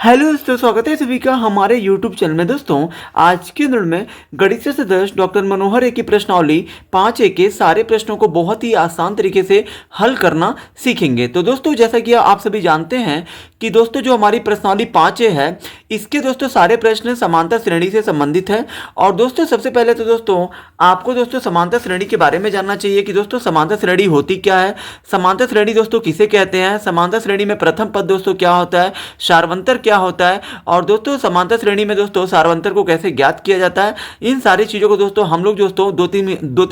Hello दोस्तों, स्वागत है सभी का हमारे YouTube चैनल में। दोस्तों आज के अंदर में गणित से सदस्य डॉक्टर मनोहर की प्रश्नावली 5A के सारे प्रश्नों को बहुत ही आसान तरीके से हल करना सीखेंगे। तो दोस्तों जैसा कि आप सभी जानते हैं कि दोस्तों जो हमारी प्रश्नावली 5A है इसके दोस्तों सारे प्रश्न समांतर श्रेणी से संबंधित है। और दोस्तों सबसे पहले तो दोस्तों आपको दोस्तों समांतर श्रेणी के बारे में जानना चाहिए कि दोस्तों समांतर श्रेणी होती क्या है, समांतर श्रेणी दोस्तों किसे कहते हैं, समांतर श्रेणी में प्रथम पद दोस्तों क्या होता है, सारवंतर क्या होता है, और दोस्तों समांतर श्रेणी में दोस्तों सारवंतर को कैसे ज्ञात किया जाता है। इन सारी चीज़ों को दोस्तों हम लोग दोस्तों दो तीन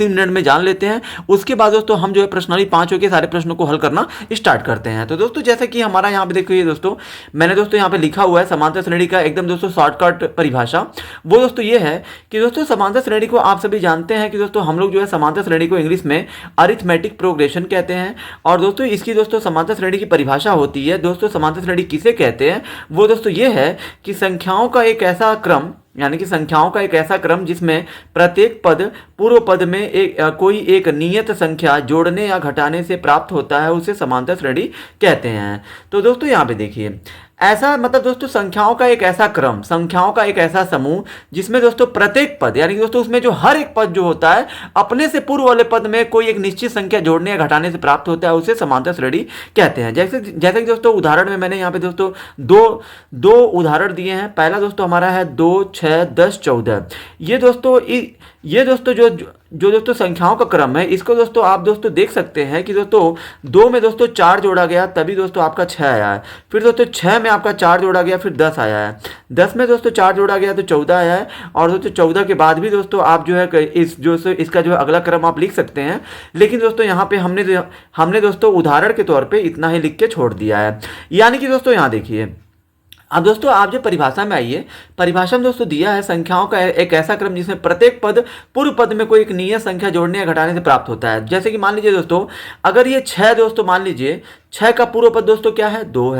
मिनट में जान लेते हैं। उसके बाद दोस्तों हम जो है प्रश्नावली 5 के सारे प्रश्नों को हल करना स्टार्ट करते हैं। तो दोस्तों जैसा कि हमारा यहाँ पे देखिए दोस्तों मैंने दोस्तों यहाँ पे लिखा हुआ है समांतर श्रेणी का एकदम दोस्तों शॉर्टकट परिभाषा। वो दोस्तों ये है कि दोस्तों समांतर श्रेणी को आप सभी जानते हैं कि दोस्तों हम लोग जो है समांतर श्रेणी को इंग्लिश में अरिथमेटिक प्रोग्रेशन कहते हैं। और दोस्तों इसकी दोस्तों समांतर श्रेणी की परिभाषा होती है। दोस्तों समांतर श्रेणी किसे कहते हैं, वो दोस्तों ये है कि संख्याओं का एक ऐसा क्रम, यानी कि संख्याओं का एक ऐसा क्रम जिसमें प्रत्येक पद पूर्व पद में कोई एक नियत संख्या जोड़ने या घटाने से प्राप्त होता है, उसे समांतर श्रेणी कहते हैं। तो दोस्तों यहाँ पे देखिए ऐसा मतलब दोस्तों संख्याओं का एक ऐसा क्रम, संख्याओं का एक ऐसा समूह जिसमें दोस्तों प्रत्येक पद यानी कि दोस्तों उसमें जो हर एक पद जो होता है अपने से पूर्व वाले पद में कोई एक निश्चित संख्या जोड़ने या घटाने से प्राप्त होता है, उसे समांतर श्रेणी कहते हैं। जैसे कि दोस्तों उदाहरण में मैंने यहाँ पे दोस्तों दो उदाहरण दिए हैं। पहला दोस्तों हमारा है 2, 6, 10, 14। ये दोस्तों जो दोस्तों संख्याओं का क्रम है, इसको दोस्तों आप दोस्तों देख सकते हैं कि दोस्तों 2 में दोस्तों 4 जोड़ा गया तभी दोस्तों आपका 6 आया है। फिर दोस्तों 6 में आपका 4 जोड़ा गया फिर 10 आया है। 10 में दोस्तों 4 जोड़ा गया तो 14 आया है। और दोस्तों 14 के बाद भी दोस्तों आप जो है इसका जो है अगला क्रम आप लिख सकते हैं। लेकिन दोस्तों यहाँ पे हमने दोस्तों उदाहरण के तौर पर इतना ही लिख के छोड़ दिया है। यानी कि दोस्तों यहाँ देखिए अब दोस्तों आप जो परिभाषा में आइए, परिभाषा में दोस्तों दिया है संख्याओं का एक ऐसा क्रम जिसमें प्रत्येक पद पूर्व पद में कोई एक नियत संख्या जोड़ने या घटाने से प्राप्त होता है। जैसे कि मान लीजिए दोस्तों अगर ये 6 दोस्तों मान लीजिए 6 का पूर्व पद दोस्तों क्या है, 2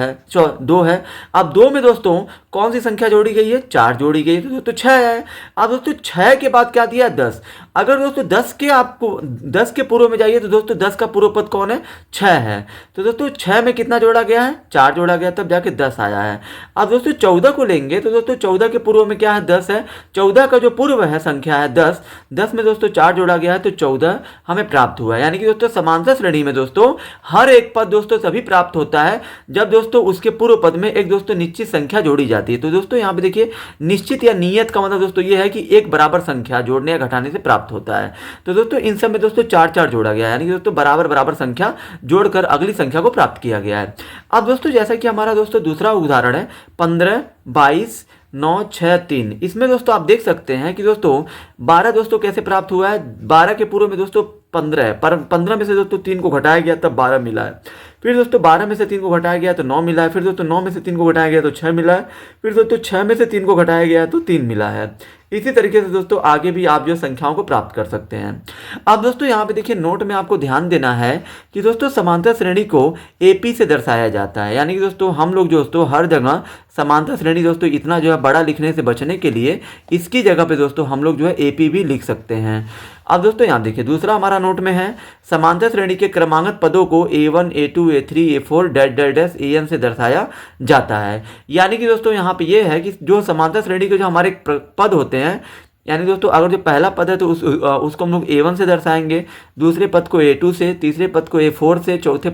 है। अब 2 में दोस्तों कौन सी संख्या जोड़ी गई है, 4 जोड़ी गई है, तो दोस्तों 6 है। अब दोस्तों 6 के बाद क्या दिया है, 10। अगर दोस्तों 10 के पूर्व में जाइए तो दोस्तों 10 का पूर्व पद कौन है, 6 है। तो दोस्तों 6 में कितना जोड़ा गया है, 4 जोड़ा गया तब जाके 10 आया है। अब दोस्तों 14 को लेंगे तो दोस्तों 14 के पूर्व में क्या है, 10 है। 14 का जो पूर्व है संख्या है 10, 10 में दोस्तों 4 जोड़ा गया है तो 14 हमें प्राप्त हुआ है। यानी कि दोस्तों समांतर श्रेणी में दोस्तों हर एक पद दोस्तों सभी प्राप्त होता है जब दोस्तों उसके पूर्व पद में एक दोस्तों निश्चित संख्या जोड़ी जाती है। तो दोस्तों यहाँ पे देखिए निश्चित या नियत का मतलब दोस्तों ये है कि एक बराबर संख्या जोड़ने या घटाने से प्राप्त होता है। तो दोस्तों इन सब में दोस्तों 4 जोड़ा गया है, यानी कि दोस्तों बराबर संख्या जोड़कर अगली संख्या को प्राप्त किया गया है। अब दोस्तों जैसा कि हमारा दोस्तों दूसरा उदाहरण है 15, 22, 9, 6, 3। इसमें दोस्तों आप देख सकते हैं कि दोस्तों 12 दोस्तों कैसे प्राप्त हुआ है। 12 के पूर्व में दोस्तों 15 है, पर 15 में से दोस्तों 3 को घटाया गया तब 12 मिला है। फिर दोस्तों 12 में से 3 को घटाया गया तो 9 मिला है। फिर दोस्तों 9 में से 3 को घटाया गया तो 6 मिला है। फिर दोस्तों 6 में से 3 को घटाया गया तो 3 मिला है। इसी तरीके से दोस्तों आगे भी आप जो संख्याओं को प्राप्त कर सकते हैं। अब दोस्तों यहाँ पे देखिए नोट में आपको ध्यान देना है कि दोस्तों समांतर श्रेणी को AP से दर्शाया जाता है। यानी कि दोस्तों हम लोग दोस्तों हर जगह समांतर श्रेणी दोस्तों इतना जो है बड़ा लिखने से बचने के लिए इसकी जगह पे दोस्तों हम लोग जो है AP भी लिख सकते हैं। अब दोस्तों यहाँ देखिए दूसरा हमारा नोट में है समांतर श्रेणी के क्रमांकित पदों को A1, A2, A3, A4 dash AN से दर्शाया जाता है। यानी कि दोस्तों यहाँ पे ये है कि जो समांतर श्रेणी के जो हमारे पद होते हैं, यानी दोस्तों अगर जो पहला पद है तो उसको हम लोग A1 से दर्शाएंगे, दूसरे पद को A2 से, तीसरे पद को A4 से, तीसरे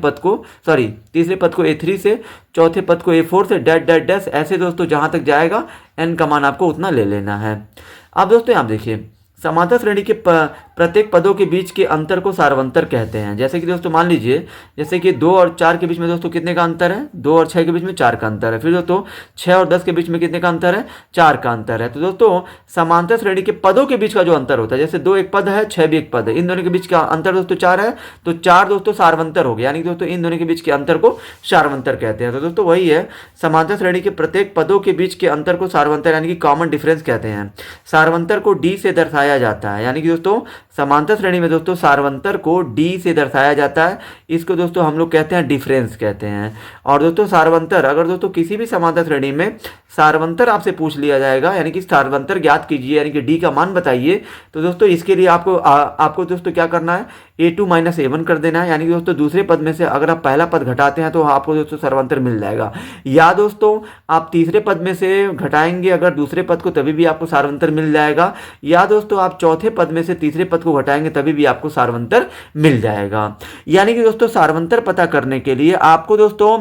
पद को A3 से, चौथे पद को A4 से डैश ऐसे दोस्तों जहाँ तक जाएगा N का मान आपको उतना ले लेना है। अब दोस्तों यहाँ देखिए समांतर श्रेणी के प्रत्येक पदों के बीच के अंतर को सारवंतर कहते हैं। जैसे कि दोस्तों मान लीजिए जैसे कि 2 और 4 के बीच में दोस्तों कितने का अंतर है, 2 और 6 के बीच में 4 का अंतर है। फिर दोस्तों 6 और 10 के बीच में कितने का अंतर है, 4 का अंतर है। तो दोस्तों समांतर श्रेणी के पदों के बीच का जो अंतर होता है, जैसे 2 एक पद है, 6 भी एक पद है, इन दोनों के बीच का अंतर दोस्तों 4 है, तो 4 दोस्तों सारवंतर हो गया। यानी कि दोस्तों इन दोनों के बीच के अंतर को सारवंतर कहते हैं। तो दोस्तों वही है समांतर श्रेणी के प्रत्येक पदों के बीच के अंतर को सारवंतर यानी कि कॉमन डिफरेंस कहते हैं। सारवंतर को D से दर्शाया जाता है। यानी कि दोस्तों समांतर श्रेणी में दोस्तों सारवंतर को D से दर्शाया जाता है। इसको दोस्तों हम लोग कहते हैं डिफरेंस कहते हैं। और दोस्तों सारवंतर अगर दोस्तों किसी भी समांतर श्रेणी में सारवंतर आपसे पूछ लिया जाएगा, यानी कि सारवंतर ज्ञात कीजिए यानी कि D का मान बताइए, तो दोस्तों इसके लिए आपको दोस्तों क्या करना है, A2 माइनस A1 कर देना है, यानी कि दोस्तों दूसरे पद में से अगर आप पहला पद घटाते हैं तो आपको दोस्तों सर्वांतर मिल जाएगा। या दोस्तों आप तीसरे पद में से घटाएंगे अगर दूसरे पद को, तभी भी आपको सार्वंतर मिल जाएगा। या दोस्तों आप चौथे पद में से तीसरे पद को घटाएंगे तभी भी आपको सार्वंतर मिल जाएगा। यानी कि दोस्तों सार्वंतर पता करने के लिए आपको दोस्तों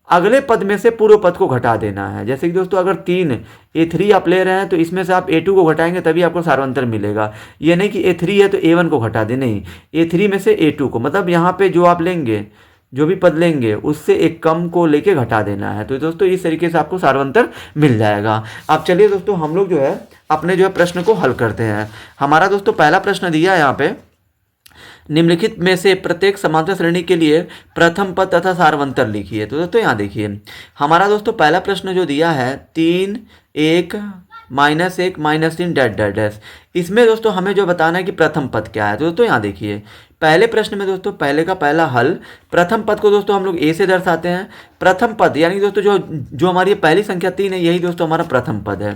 अगले पद में से पूर्व पद को घटा देना है। जैसे कि दोस्तों अगर 3 A3 आप ले रहे हैं तो इसमें से आप A2 को घटाएंगे तभी आपको सार्वंतर मिलेगा। ये नहीं कि A3 है तो A1 को घटा दे, नहीं, A3 में से A2 को, मतलब यहाँ पे जो आप लेंगे, जो भी पद लेंगे उससे एक कम को लेके घटा देना है। तो दोस्तों इस तरीके से आपको सार्वंतर मिल जाएगा। अब चलिए दोस्तों हम लोग जो है अपने जो है प्रश्न को हल करते हैं। हमारा दोस्तों पहला प्रश्न दिया है यहाँ पे, निम्नलिखित में से प्रत्येक समांतर श्रेणी के लिए प्रथम पद तथा सार्वंतर लिखिए। तो दोस्तों यहाँ देखिए हमारा दोस्तों पहला प्रश्न जो दिया है 3 1 -1 -3 डैश डैश डैश, इसमें दोस्तों हमें जो बताना है कि प्रथम पद क्या है। तो दोस्तों यहाँ देखिए पहले प्रश्न में दोस्तों पहले का पहला हल, प्रथम पद को दोस्तों हम लोग ए से दर्शाते हैं। प्रथम पद यानी दोस्तों जो हमारी पहली संख्या 3 है यही दोस्तों हमारा प्रथम पद है।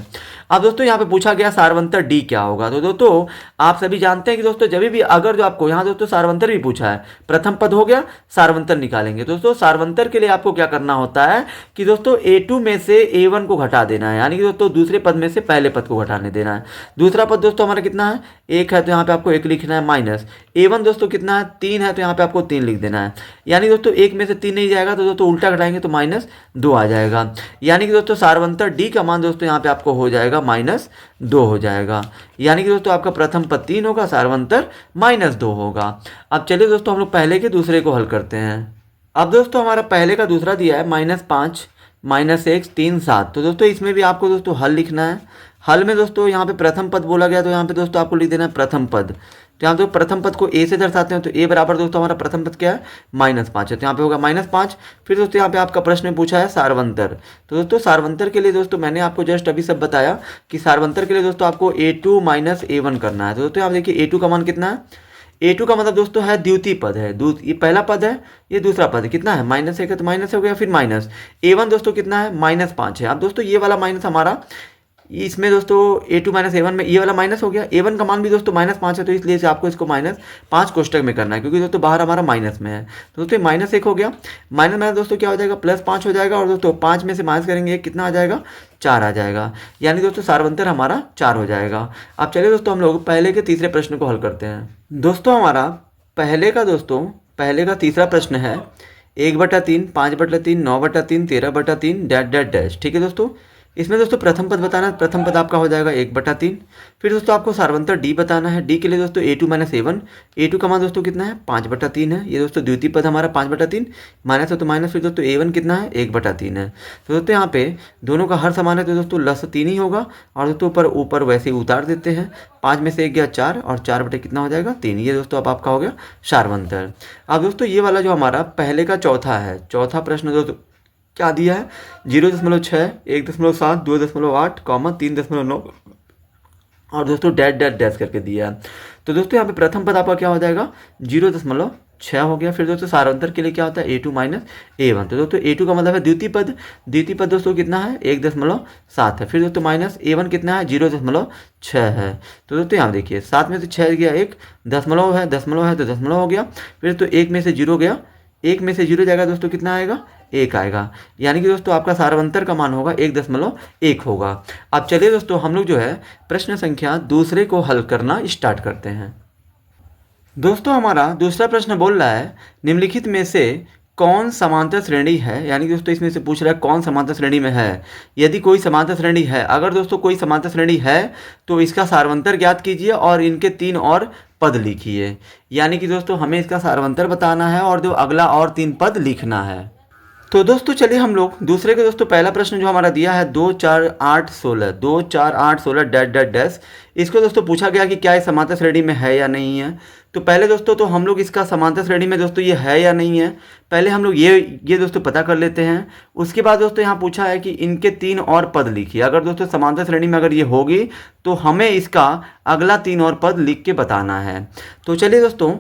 अब दोस्तों यहाँ पे पूछा गया सार्वंतर डी क्या होगा। तो दोस्तों आप सभी जानते हैं कि दोस्तों जब भी अगर जो आपको यहाँ दोस्तों सार्वंतर भी पूछा है, प्रथम पद हो गया, सार्वंतर निकालेंगे। दोस्तों सार्वंतर के लिए आपको क्या करना होता है कि दोस्तों A2 में से A1 को घटा देना है, यानी कि दोस्तों दूसरे पद में से पहले पद को घटाने देना है। दूसरा पद दोस्तों हमारा कितना है, 1 है तो यहाँ पे आपको 1 लिखना है, माइनस A1 दोस्तों कितना है, 3 है तो यहाँ पे आपको 3 लिख देना है। यानी दोस्तों 1 में से 3 नहीं जाएगा तो दोस्तों उल्टा घटाएंगे तो -2 आ जाएगा। यानी कि दोस्तों सार्वंतर डी का मान दोस्तों यहाँ पे आपको हो जाएगा -2 हो जाएगा। यानी कि दोस्तों आपका प्रथम पद 3 होगा, सार्वंतर -2 होगा। अब चलिए दोस्तों हम लोग पहले के दूसरे को हल करते हैं। अब दोस्तों हमारा पहले का दूसरा दिया है -5 -1 3 7। तो दोस्तों इसमें भी आपको दोस्तों हल लिखना है। हल में दोस्तों यहाँ पे प्रथम पद बोला गया तो यहाँ पे दोस्तों आपको लिख देना है प्रथम पद। तो यहाँ तो प्रथम पद को ए से दर्शाते हैं, तो ए बराबर दोस्तों हमारा प्रथम पद क्या है, -5 है, तो यहाँ पे होगा -5। फिर दोस्तों यहाँ पे आपका प्रश्न में पूछा है सार्वंतर। तो दोस्तों सार्वंतर के लिए दोस्तों मैंने आपको जस्ट अभी सब बताया कि सार्वंतर के लिए दोस्तों आपको A2 - A1 करना है। तो दोस्तों आप देखिए A2 का मान कितना है, A2 का मतलब दोस्तों है द्वितीय पद है, ये पहला पद है, ये दूसरा पद है, कितना है -1 है तो माइनस हो गया, फिर माइनस A1 दोस्तों कितना है -5 है। अब दोस्तों ये वाला माइनस हमारा इसमें दोस्तों A2 - A1 में ये वाला माइनस हो गया। A1 का मान भी दोस्तों -5 है तो इसलिए से आपको इसको -5 कोष्टक में करना है, क्योंकि दोस्तों बाहर हमारा माइनस में है। तो दोस्तों -1 हो गया, माइनस दोस्तों क्या हो जाएगा, +5 हो जाएगा, और दोस्तों 5 में से माइनस करेंगे 1 कितना आ जाएगा, 4 आ जाएगा। यानी दोस्तों सार्वंतर हमारा 4 हो जाएगा। अब चलिए दोस्तों हम लोग पहले के तीसरे प्रश्न को हल करते हैं। दोस्तों हमारा पहले का तीसरा प्रश्न है 1/3 5/3 9/3 13/3 डैश डैश डैश। ठीक है दोस्तों, इसमें दोस्तों प्रथम पद बताना है। प्रथम पद आपका हो जाएगा 1/3। फिर दोस्तों आपको सार्वंतर डी बताना है। डी के लिए दोस्तों A2 - A1, A2 का मान दोस्तों कितना है, 5/3 है। ये दोस्तों द्वितीय पद हमारा 5/3, माइनस है तो माइनस, फिर दोस्तों A1 कितना है, 1/3 है। तो दोस्तों यहाँ पे दोनों का हर समान है तो दोस्तों लस 3 ही होगा, और दोस्तों ऊपर वैसे ही उतार देते हैं। 5 में से 1 गया 4, और 4 बटे कितना हो जाएगा, 3। ये दोस्तों अब आपका हो गया सार्वंतर। अब दोस्तों ये वाला जो हमारा पहले का चौथा प्रश्न दोस्तों क्या दिया है, 0.6 1.7 2.8 3.9 और दोस्तों डैश डैश डैश करके दिया है। तो दोस्तों यहाँ पे प्रथम पद आपका क्या हो जाएगा, 0.6 हो गया। फिर दोस्तों सार्वंतर के लिए क्या होता है, A2 - A1। तो दोस्तों A2 का मतलब है द्वितीय पद दोस्तों कितना है, 1.7 है। फिर दोस्तों माइनस A1 कितना है, 0.6 है। तो दोस्तों यहाँ देखिए 7 में से 6 गया 1, दशमलव है तो दशमलव हो गया। फिर दोस्तों 1 में से 0 गया, 1 में से 0 जाएगा दोस्तों कितना आएगा, 1 आएगा। यानी कि दोस्तों आपका सार्वंतर का मान होगा 1.1 होगा। अब चलिए दोस्तों हम लोग जो है प्रश्न संख्या दूसरे को हल करना स्टार्ट करते हैं। दोस्तों हमारा दूसरा प्रश्न बोल रहा है, निम्नलिखित में से कौन समांतर श्रेणी है। यानी कि दोस्तों इसमें से पूछ रहा है कौन समांतर श्रेणी में है। यदि कोई समांतर श्रेणी है, अगर दोस्तों कोई समांतर श्रेणी है तो इसका सार्वंतर ज्ञात कीजिए और इनके 3 और पद लिखिए। यानी कि दोस्तों हमें इसका सार्वंतर बताना है और जो अगला और 3 पद लिखना है। तो दोस्तों चलिए हम लोग दूसरे के दोस्तों पहला प्रश्न जो हमारा दिया है 2 4 8 16 डैश डैश डैश, इसको दोस्तों पूछा गया कि क्या ये समांतर श्रेणी में है या नहीं है। तो पहले दोस्तों तो हम लोग इसका समांतर श्रेणी में दोस्तों ये है या नहीं है, पहले हम लोग ये दोस्तों पता कर लेते हैं। उसके बाद दोस्तों यहाँ पूछा है कि इनके 3 और पद लिखिए। अगर दोस्तों समांतर श्रेणी में अगर ये होगी तो हमें इसका अगला 3 और पद लिख के बताना है। तो चलिए दोस्तों,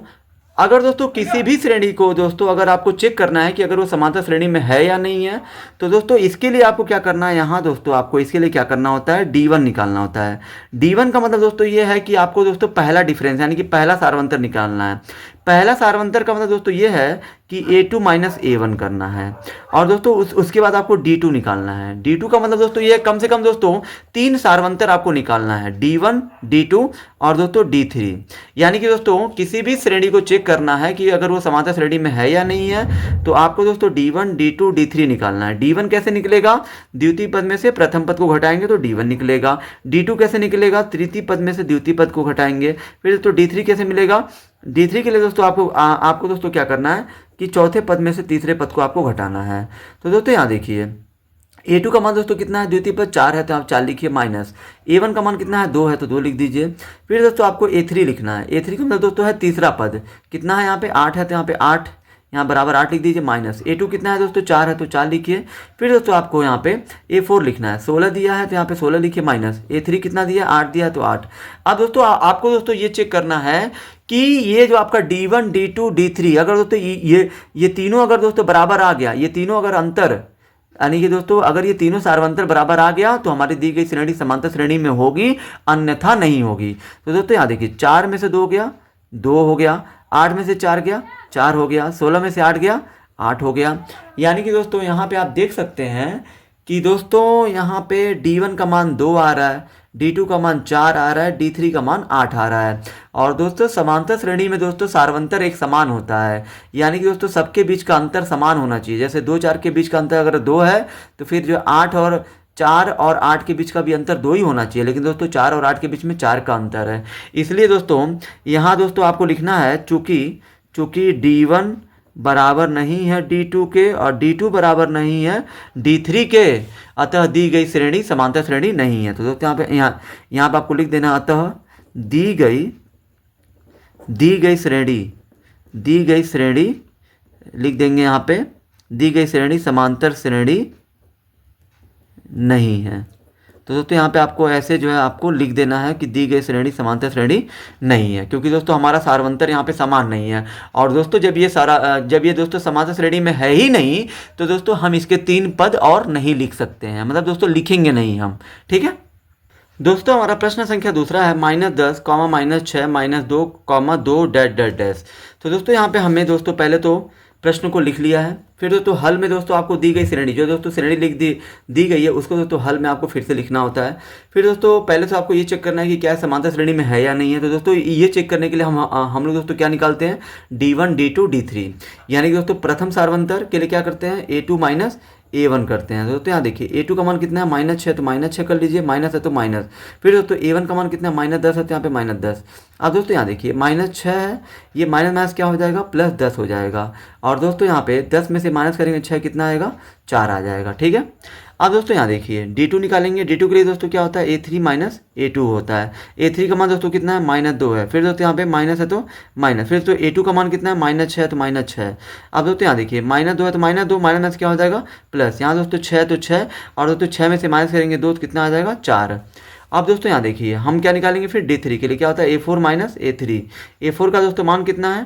अगर दोस्तों किसी भी श्रेणी को दोस्तों अगर आपको चेक करना है कि अगर वो समांतर श्रेणी में है या नहीं है, तो दोस्तों इसके लिए आपको क्या करना है, यहाँ दोस्तों आपको इसके लिए क्या करना होता है, D1 निकालना होता है। D1 का मतलब दोस्तों ये है कि आपको दोस्तों पहला डिफरेंस यानी कि पहला सार्वंतर निकालना है। पहला सारवंतर का मतलब दोस्तों ये है कि A2 माइनस A1 करना है, और दोस्तों उसके बाद आपको D2 निकालना है। D2 का मतलब दोस्तों ये कम से कम दोस्तों 3 सारवंतर आपको निकालना है, D1, D2 और दोस्तों D3। यानी कि दोस्तों किसी भी श्रेणी को चेक करना है कि अगर वो समांतर श्रेणी में है या नहीं है, तो आपको दोस्तों D1, D2, D3 निकालना है। D1 कैसे निकलेगा? द्वितीय पद में से प्रथम पद को घटाएंगे तो D1 निकलेगा। D2 कैसे निकलेगा? तृतीय पद में से द्वितीय पद को घटाएंगे। फिर दोस्तों D3 कैसे मिलेगा? D3 के लिए दोस्तों आपको दोस्तों क्या करना है कि चौथे पद में से तीसरे पद को आपको घटाना है। तो दोस्तों यहाँ देखिए, A2 का मान दोस्तों कितना है? द्वितीय पद 4 है तो आप 4 लिखिए, माइनस A1 का मान कितना है? 2 है तो 2 लिख दीजिए। फिर दोस्तों आपको A3 लिखना है। A3 का मतलब दोस्तों है तीसरा पद, कितना है यहाँ पे? 8 है तो यहाँ पे 8, यहाँ बराबर 8 लिख दीजिए, माइनस A2 कितना है दोस्तों? 4 है तो 4 लिखिए। फिर दोस्तों आपको यहाँ पे A4 लिखना है, 16 दिया है तो यहाँ पे 16 लिखिए, माइनस A3 कितना दिया? 8 दिया है तो 8। अब दोस्तों आपको दोस्तों ये चेक करना है कि ये जो आपका D1, D2, D3 अगर दोस्तों ये तीनों अगर दोस्तों बराबर आ गया, ये तीनों अगर अंतर, यानी कि दोस्तों अगर ये तीनों सारवंतर बराबर आ गया तो हमारी दी गई श्रेणी समांतर श्रेणी में होगी, अन्यथा नहीं होगी। तो दोस्तों यहाँ देखिए, 4 में से 2 गया, 2 हो गया, 8 में से 4 गया, 4 हो गया, 16 में से 8 गया, 8 हो गया। यानी कि दोस्तों यहाँ पे आप देख सकते हैं कि दोस्तों यहाँ पे D1 का मान 2 आ रहा है, D2 का मान 4 आ रहा है, D3 का मान 8 आ रहा है। और दोस्तों समांतर श्रेणी में दोस्तों सारवंतर एक समान होता है, यानी कि दोस्तों सबके बीच का अंतर समान होना चाहिए। जैसे 2, 4 के बीच का अंतर अगर 2 है तो फिर जो 4 और 8 के बीच का भी अंतर 2 ही होना चाहिए, लेकिन दोस्तों 4 और 8 के बीच में 4 का अंतर है। इसलिए दोस्तों यहाँ दोस्तों आपको लिखना है, चूंकि D1 बराबर नहीं है D2 के और D2 बराबर नहीं है D3 के, अतः दी गई श्रेणी समांतर श्रेणी नहीं है। तो दोस्तों यहाँ पे आपको लिख देना, अतः दी गई श्रेणी लिख देंगे यहाँ पे, दी गई श्रेणी समांतर श्रेणी नहीं है। तो दोस्तों यहाँ पे आपको ऐसे जो है आपको लिख देना है कि दी गई श्रेणी समांतर श्रेणी नहीं है, क्योंकि दोस्तों हमारा सारवंतर यहाँ पे समान नहीं है। और दोस्तों जब ये दोस्तों समांतर श्रेणी में है ही नहीं, तो दोस्तों हम इसके 3 पद और नहीं लिख सकते हैं, मतलब दोस्तों लिखेंगे नहीं हम, ठीक है। दोस्तों हमारा प्रश्न संख्या दूसरा है -10, -6, -2, 2 डैश डैश डैश। तो दोस्तों यहाँ पे हमें दोस्तों पहले तो प्रश्न को लिख लिया है, फिर दोस्तों हल में दोस्तों आपको दी गई श्रेणी, जो दोस्तों श्रेणी दी गई है उसको दोस्तों हल में आपको फिर से लिखना होता है। फिर दोस्तों पहले तो आपको ये चेक करना है कि क्या समांतर श्रेणी में है या नहीं है। तो दोस्तों ये चेक करने के लिए हम लोग दोस्तों क्या निकालते हैं? D1, D2, D3, यानी कि दोस्तों प्रथम सारवंतर के लिए क्या करते हैं? A2 माइनस A1 करते हैं। तो दोस्तों यहाँ देखिए, A2 का मान कितना है? -6, तो -6 कर लीजिए, माइनस है तो माइनस। फिर दोस्तों A1 का मान कितना है? -10 है तो यहाँ पे -10। अब दोस्तों यहाँ देखिए, -6 है, ये माइनस क्या हो जाएगा? +10 हो जाएगा। और दोस्तों यहाँ पे 10 में से माइनस करेंगे 6 कितना आएगा? 4 आ जाएगा, ठीक है। अब दोस्तों यहाँ देखिए, D2 निकालेंगे। D2 के लिए दोस्तों क्या होता है? A3 माइनस A2 होता है। A3 का मान दोस्तों कितना है? -2 है। फिर दोस्तों यहाँ पे माइनस है तो माइनस। फिर दोस्तों A2 का मान कितना है? -6 है तो -6। अब दोस्तों यहाँ देखिए, -2 है तो -2, माइनस क्या हो जाएगा? प्लस। यहाँ दोस्तों 6 तो 6, और दोस्तों 6 में से माइनस करेंगे 2 तो कितना आ जाएगा? 4। अब दोस्तों यहाँ देखिए, हम क्या निकालेंगे फिर? D3 के लिए क्या होता है? A4 minus A3। A4 का दोस्तों मान कितना है?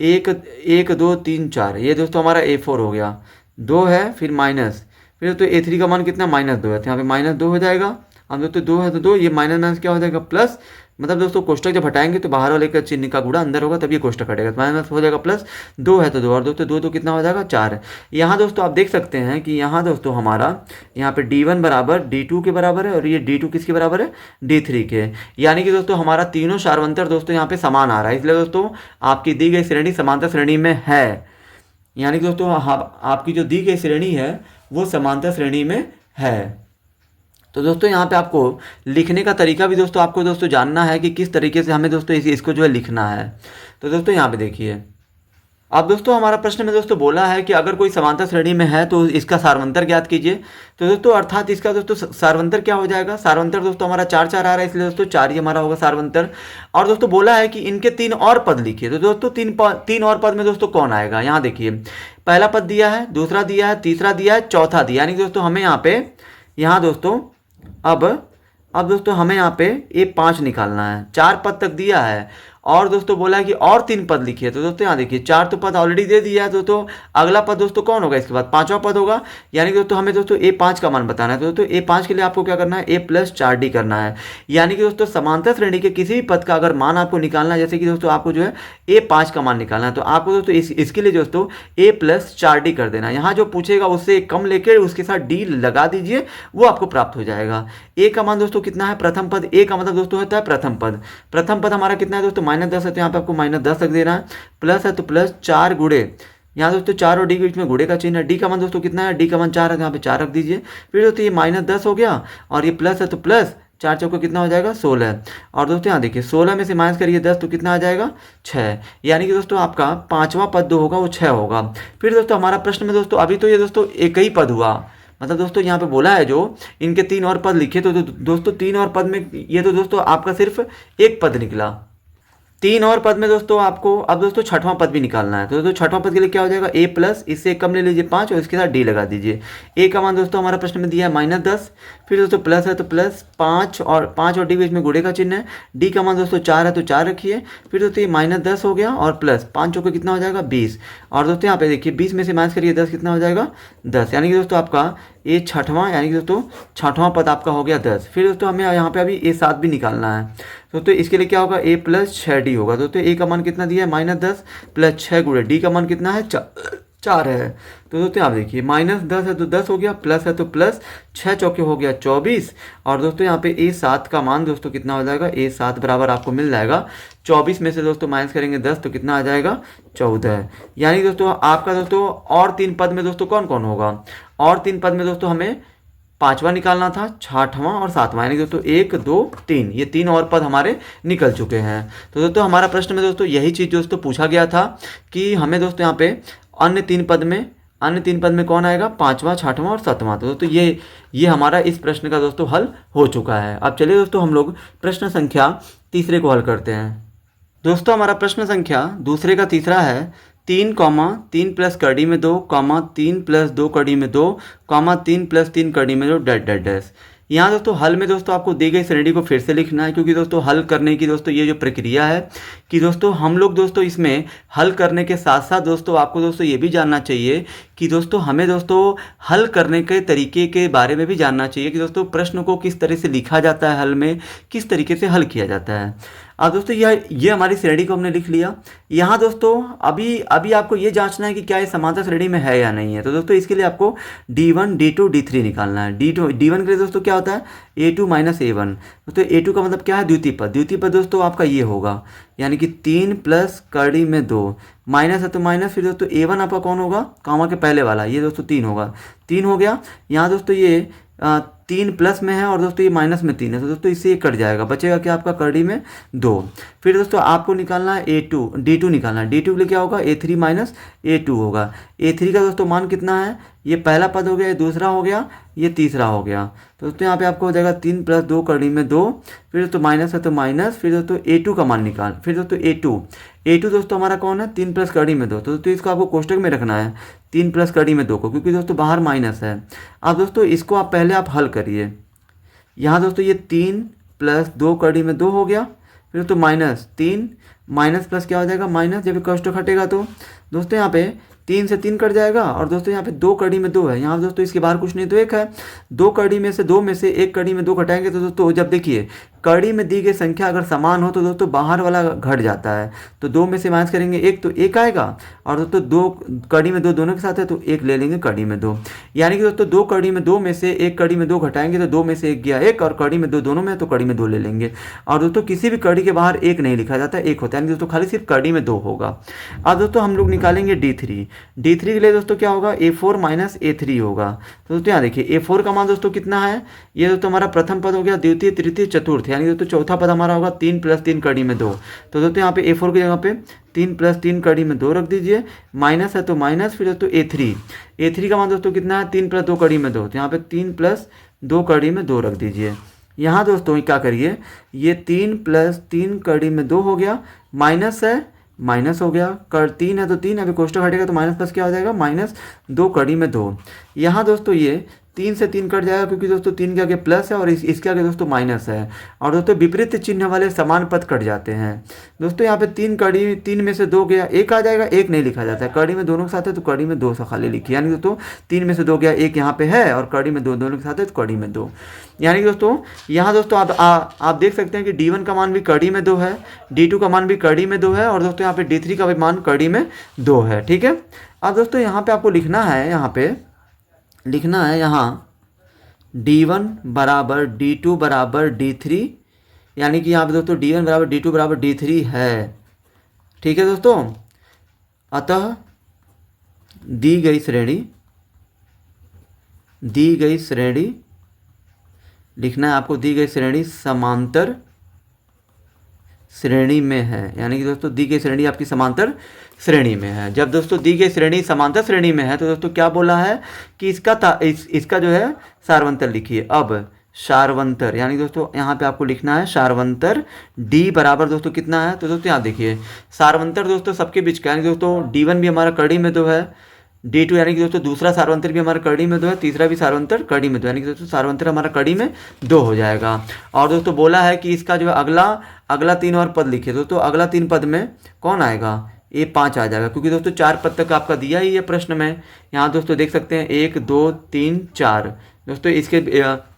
1, 2, 3, 4। ये दोस्तों हमारा A4 हो गया। 2 है फिर माइनस, फिर दोस्तों A3 का मान कितना? -2 है तो यहाँ पे -2 हो जाएगा। अब दोस्तों 2 है तो 2, ये माइनस क्या हो जाएगा? प्लस। मतलब दोस्तों कोष्टक जब हटाएंगे तो बाहर वाले का चिन्ह का गुणा अंदर होगा, तब ये कोष्टक हटेगा, तो माइनस हो जाएगा प्लस। 2 है तो 2, और दोस्तों 2 तो कितना हो जाएगा? 4। यहाँ दोस्तों आप देख सकते हैं कि यहाँ दोस्तों हमारा यहाँ पे D1 बराबर D2 के बराबर है, और ये D2 किसके बराबर है? D3 के। यानी कि दोस्तों हमारा तीनों सारवंतर दोस्तों यहाँ पे समान आ रहा है, इसलिए दोस्तों आपकी दी गई श्रेणी समांतर श्रेणी में है। यानी कि दोस्तों आपकी जो दी गई श्रेणी है वो समांतर श्रेणी में है। तो दोस्तों यहाँ पे आपको लिखने का तरीका भी दोस्तों आपको दोस्तों जानना है कि किस तरीके से हमें दोस्तों इसको जो है लिखना है। तो दोस्तों यहाँ पे देखिए, अब दोस्तों हमारा प्रश्न में दोस्तों बोला है कि अगर कोई समांतर श्रेणी में है तो इसका सारवंतर ज्ञात कीजिए। तो दोस्तों अर्थात इसका दोस्तों सारवंतर क्या हो जाएगा? सारवंतर दोस्तों हमारा 4 4 आ रहा है, इसलिए दोस्तों 4 ही हमारा होगा सारवंतर। और दोस्तों बोला है कि इनके 3 और पद लिखिए। तो दोस्तों 3 और पद में दोस्तों कौन आएगा? यहाँ देखिए, पहला पद दिया है, दूसरा दिया है, तीसरा दिया है, चौथा दिया, यानी दोस्तों हमें यहाँ दोस्तों अब दोस्तों हमें यहाँ पे ये 5 निकालना है। 4 पद तक दिया है और दोस्तों बोला है कि और 3 पद लिखिए। तो दोस्तों यहाँ देखिए 4 तो पद ऑलरेडी दे दिया है, दोस्तों अगला पद दोस्तों कौन होगा, इसके बाद 5वां पद होगा। यानी कि दोस्तों हमें दोस्तों A5 का मान बताना है। तो दोस्तों A5 के लिए आपको क्या करना है, A+4D करना है। यानी कि दोस्तों समांतर श्रेणी के किसी भी पद का अगर मान आपको निकालना है, जैसे कि दोस्तों आपको जो है A5 का मान निकालना है, तो आपको दोस्तों इसके लिए दोस्तों A+4D कर देना है। यहाँ जो पूछेगा उससे कम लेकर उसके साथ D लगा दीजिए, वो आपको प्राप्त हो जाएगा। A का मान दोस्तों कितना है, प्रथम पद, A का मतलब दोस्तों होता है प्रथम पद। प्रथम पद हमारा कितना है दोस्तों, -10 है, तो यहाँ पे आपको -10 रख देना है। प्लस है तो प्लस 4 गुणे, यहाँ दोस्तों 4 और D के बीच में गुणे का चिन्ह है। D का मान दोस्तों कितना है, D का मान 4 है, तो यहाँ पे 4 रख दीजिए। फिर दोस्तों ये -10 हो गया और ये प्लस है तो प्लस 4 चौको कितना हो जाएगा, 16। और दोस्तों यहाँ देखिए 16 में से माइनस करिए 10 तो कितना आ जाएगा, 6। यानी कि दोस्तों आपका 5वां पद जो होगा वो 6 होगा। फिर दोस्तों हमारा प्रश्न में दोस्तों अभी तो ये दोस्तों एक ही पद हुआ, मतलब दोस्तों यहाँ पे बोला है जो इनके 3 और पद लिखे, तो दोस्तों 3 और पद में ये तो दोस्तों आपका सिर्फ एक पद निकला। 3 और पद में दोस्तों आपको अब दोस्तों 6वां पद भी निकालना है। तो दोस्तों 6वां पद के लिए क्या हो जाएगा, A+, इससे कम ले लीजिए 5 और इसके साथ D लगा दीजिए। A का मान दोस्तों हमारा प्रश्न में दिया है -10, फिर दोस्तों प्लस है तो प्लस 5 और D के बीच में गुणे का चिन्ह है। D का मान दोस्तों 4 है तो 4 रखिए। फिर दोस्तों ये -10 हो गया और प्लस 5 चौके कितना हो जाएगा, 20। और दोस्तों यहाँ पे देखिए 20 में से माइनस करिए 10 कितना हो जाएगा, 10। यानी कि दोस्तों आपका ये 6वां, यानी कि दोस्तों 6वां पद आपका हो गया 10। फिर दोस्तों हमें यहाँ पे अभी A7 भी निकालना है। दोस्तों इसके लिए क्या होगा, A+6D होगा। दोस्तों A का मान कितना दिया है, -10 प्लस 6 गुणे D का मान कितना है, 4 है। तो दोस्तों आप देखिए -10 है तो 10 हो गया, प्लस है तो प्लस 6 चौके हो गया 24। और दोस्तों यहाँ पे A7 का मान दोस्तों कितना हो जाएगा, A7 बराबर आपको मिल जाएगा 24 में से दोस्तों माइनस करेंगे 10 तो कितना आ जाएगा, 14। यानी दोस्तों आपका दोस्तों और 3 पद में दोस्तों कौन कौन होगा, और 3 पद में दोस्तों हमें 5वां निकालना था, 6वां और 7वां, यानी दोस्तों 1 2 3, ये 3 और पद हमारे निकल चुके हैं। तो दोस्तों हमारा प्रश्न में दोस्तों यही चीज़ दोस्तों पूछा गया था कि हमें दोस्तों यहाँ पे अन्य 3 पद में कौन आएगा, 5वां 6वां और 7वां। तो दोस्तों ये हमारा इस प्रश्न का दोस्तों हल हो चुका है। अब चलिए दोस्तों हम लोग प्रश्न संख्या तीसरे को हल करते हैं। दोस्तों हमारा प्रश्न संख्या दूसरे का तीसरा है 3, 3 + कड़ी में 2, 3 + 2 कड़ी में 2, 3 + 3 कड़ी में 2 डैश डैश डैश। यहाँ दोस्तों हल में दोस्तों आपको दी गई श्रेणी को फिर से लिखना है, क्योंकि दोस्तों हल करने की दोस्तों ये जो प्रक्रिया है कि दोस्तों हम लोग दोस्तों इसमें हल करने के साथ साथ दोस्तों आपको दोस्तों ये भी जानना चाहिए कि दोस्तों हमें दोस्तों हल करने के तरीके के बारे में भी जानना चाहिए कि दोस्तों प्रश्न को किस तरह से लिखा जाता है, हल में किस तरीके से हल किया जाता है। अब दोस्तों ये हमारी श्रेणी को हमने लिख लिया। यहाँ दोस्तों अभी आपको ये जांचना है कि क्या ये समांतर श्रेणी में है या नहीं है। तो दोस्तों इसके लिए आपको D1 D2 D3 निकालना है। D1 के लिए दोस्तों क्या होता है, A2 - A1। तो A2 का मतलब क्या है, द्वितीय पद दोस्तों आपका ये होगा, यानी कि 3 + कड़ी में 2, माइनस है तो माइनस। फिर दोस्तों A1 आपका कौन होगा, कामा के पहले वाला, ये दोस्तों 3 होगा, 3 हो गया। यहाँ दोस्तों ये 3 प्लस में है और दोस्तों ये माइनस में 3 है, तो दोस्तों इससे ये कट जाएगा, बचेगा क्या आपका कड़ी में 2। फिर दोस्तों आपको निकालना है D2 निकालना है। D2 के लिए क्या होगा, A3 - A2 होगा। A3 का दोस्तों मान कितना है, ये पहला पद हो गया, ये दूसरा हो गया, ये तीसरा हो गया। तो दोस्तों यहाँ पे आपको हो जाएगा 3 + 2 कड़ी में 2। फिर दोस्तों माइनस है तो माइनस। फिर दोस्तों A2 का मान निकाल। फिर दोस्तों A2 दोस्तों हमारा कौन है, 3 + कड़ी में 2। तो दोस्तों इसको आपको कोष्टक में रखना है 3 + कड़ी में 2 को, क्योंकि दोस्तों बाहर माइनस है। अब दोस्तों इसको आप पहले आप हल करिए। यहाँ दोस्तों ये 3 + 2 कड़ी में 2 हो गया। फिर दोस्तों -3 माइनस प्लस क्या हो जाएगा, माइनस। जब कोष्टक हटेगा तो दोस्तों यहाँ पे 3 से 3 कट जाएगा और दोस्तों यहाँ पे 2 कड़ी में 2 है। यहाँ दोस्तों इसके बाहर कुछ नहीं तो 1 है। 2 कड़ी में से 2 में से 1 कड़ी में 2 घटाएंगे तो दोस्तों जब देखिए कड़ी में दी गई संख्या अगर समान हो तो दोस्तों बाहर वाला घट जाता है। तो 2 में से माइनस करेंगे 1 तो 1 आएगा, और दोस्तों 2 कड़ी में 2 दोनों के साथ है तो 1 ले लेंगे कड़ी में 2। यानी कि दोस्तों 2 कड़ी में 2 में से 1 कड़ी में 2 घटाएंगे तो 2 में से 1 गया 1, और कड़ी में 2 दोनों में है तो कड़ी में 2 ले लेंगे। और दोस्तों किसी भी कड़ी के बाहर 1 नहीं लिखा जाता, 1 होता है, यानी दोस्तों खाली सिर्फ कड़ी में 2 होगा। अब दोस्तों हम लोग निकालेंगे D3 के लिए दोस्तों क्या होगा, A4 - A3 होगा। तो दोस्तों यहाँ देखिए A4 का मान दोस्तों कितना है, ये दोस्तों हमारा प्रथम पद हो गया, द्वितीय तृतीय चतुर्थ, यानी दोस्तों चौथा पद हमारा होगा 3 + 3 कड़ी में 2। तो दोस्तों यहाँ पे A4 की जगह पे 3 + 3 कड़ी में 2 रख दीजिए, माइनस है तो माइनस। फिर दोस्तों A3 का मान दोस्तों कितना है, 3 + 2 कड़ी में 2। तो यहाँ पे 3 + 2 कड़ी में 2 रख दीजिए। यहाँ दोस्तों क्या करिए, ये 3 + 3 कड़ी में 2 हो गया, माइनस है माइनस हो गया, 3 है तो 3, अभी कोष्टक हटेगा तो माइनस प्लस क्या हो जाएगा, -2 कड़ी में 2। यहाँ दोस्तों ये 3 से 3 कट जाएगा, क्योंकि दोस्तों 3 के आगे प्लस है और इसके आगे दोस्तों माइनस है। और दोस्तों विपरीत चिन्ह वाले समान पद कट जाते हैं। दोस्तों यहाँ पे 3 कड़ी, 3 में से 2 गया, 1 आ जाएगा, 1 नहीं लिखा जाता है। कड़ी में दोनों के साथ है तो कड़ी में 2 से खाली लिखिए, यानी दोस्तों 3 में से 2 गया, 1 यहाँ पे है और कड़ी में 2 दोनों के साथ है तो कड़ी में 2। यानी कि दोस्तों यहाँ दोस्तों आप देख सकते हैं कि D1 का मान भी कड़ी में 2 है, D2 का मान भी कड़ी में 2 है और दोस्तों यहाँ पे D3 का भी मान कड़ी में 2 है। ठीक है, अब दोस्तों यहाँ पे आपको लिखना है, यहाँ D1 बराबर D2 बराबर D3, यानी कि यहाँ पे दोस्तों D1 बराबर D2 बराबर D3 है। ठीक है दोस्तों, अतः दी गई श्रेणी लिखना है आपको, दी गई श्रेणी समांतर श्रेणी में है। यानी कि दोस्तों दी गई श्रेणी आपकी समांतर श्रेणी में है। जब दोस्तों दी गई श्रेणी समांतर श्रेणी में है तो दोस्तों क्या बोला है कि इसका जो है सारवंतर लिखिए। अब सारवंतर, यानी दोस्तों यहाँ पे आपको लिखना है सारवंतर D बराबर दोस्तों कितना है, तो दोस्तों यहाँ देखिए सारवंतर दोस्तों सबके बीच का, यानी दोस्तों D1 भी हमारा कड़ी में 2 है, D2 यानी कि दोस्तों दूसरा सारवंतर भी हमारा कड़ी में 2 है, तीसरा भी सारवंतर कड़ी में 2, यानी कि दोस्तों सारवंतर हमारा कड़ी में 2 हो जाएगा। और दोस्तों बोला है कि इसका जो है अगला 3 और पद लिखिए। दोस्तों अगला 3 पद में कौन आएगा, ये 5 आ जाएगा, क्योंकि दोस्तों 4 पद तक आपका दिया ही है प्रश्न में। यहाँ दोस्तों देख सकते हैं 1 2 3 4, दोस्तों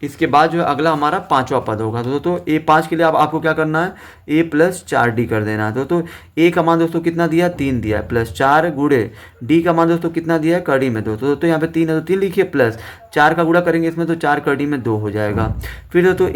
इसके बाद जो है अगला हमारा 5वां पद होगा। तो दोस्तों A5 के लिए आपको क्या करना है, A + 4D कर देना है। दोस्तों A का मान दोस्तों कितना दिया, 3 दिया है, प्लस 4 गुणे D का मान दोस्तों कितना दिया है, कड़ी में 2। तो दोस्तों यहाँ पे 3 है तो 3 लिखिए, प्लस 4 का गुणा करेंगे इसमें तो 4 कड़ी में 2 हो जाएगा। फिर दोस्तों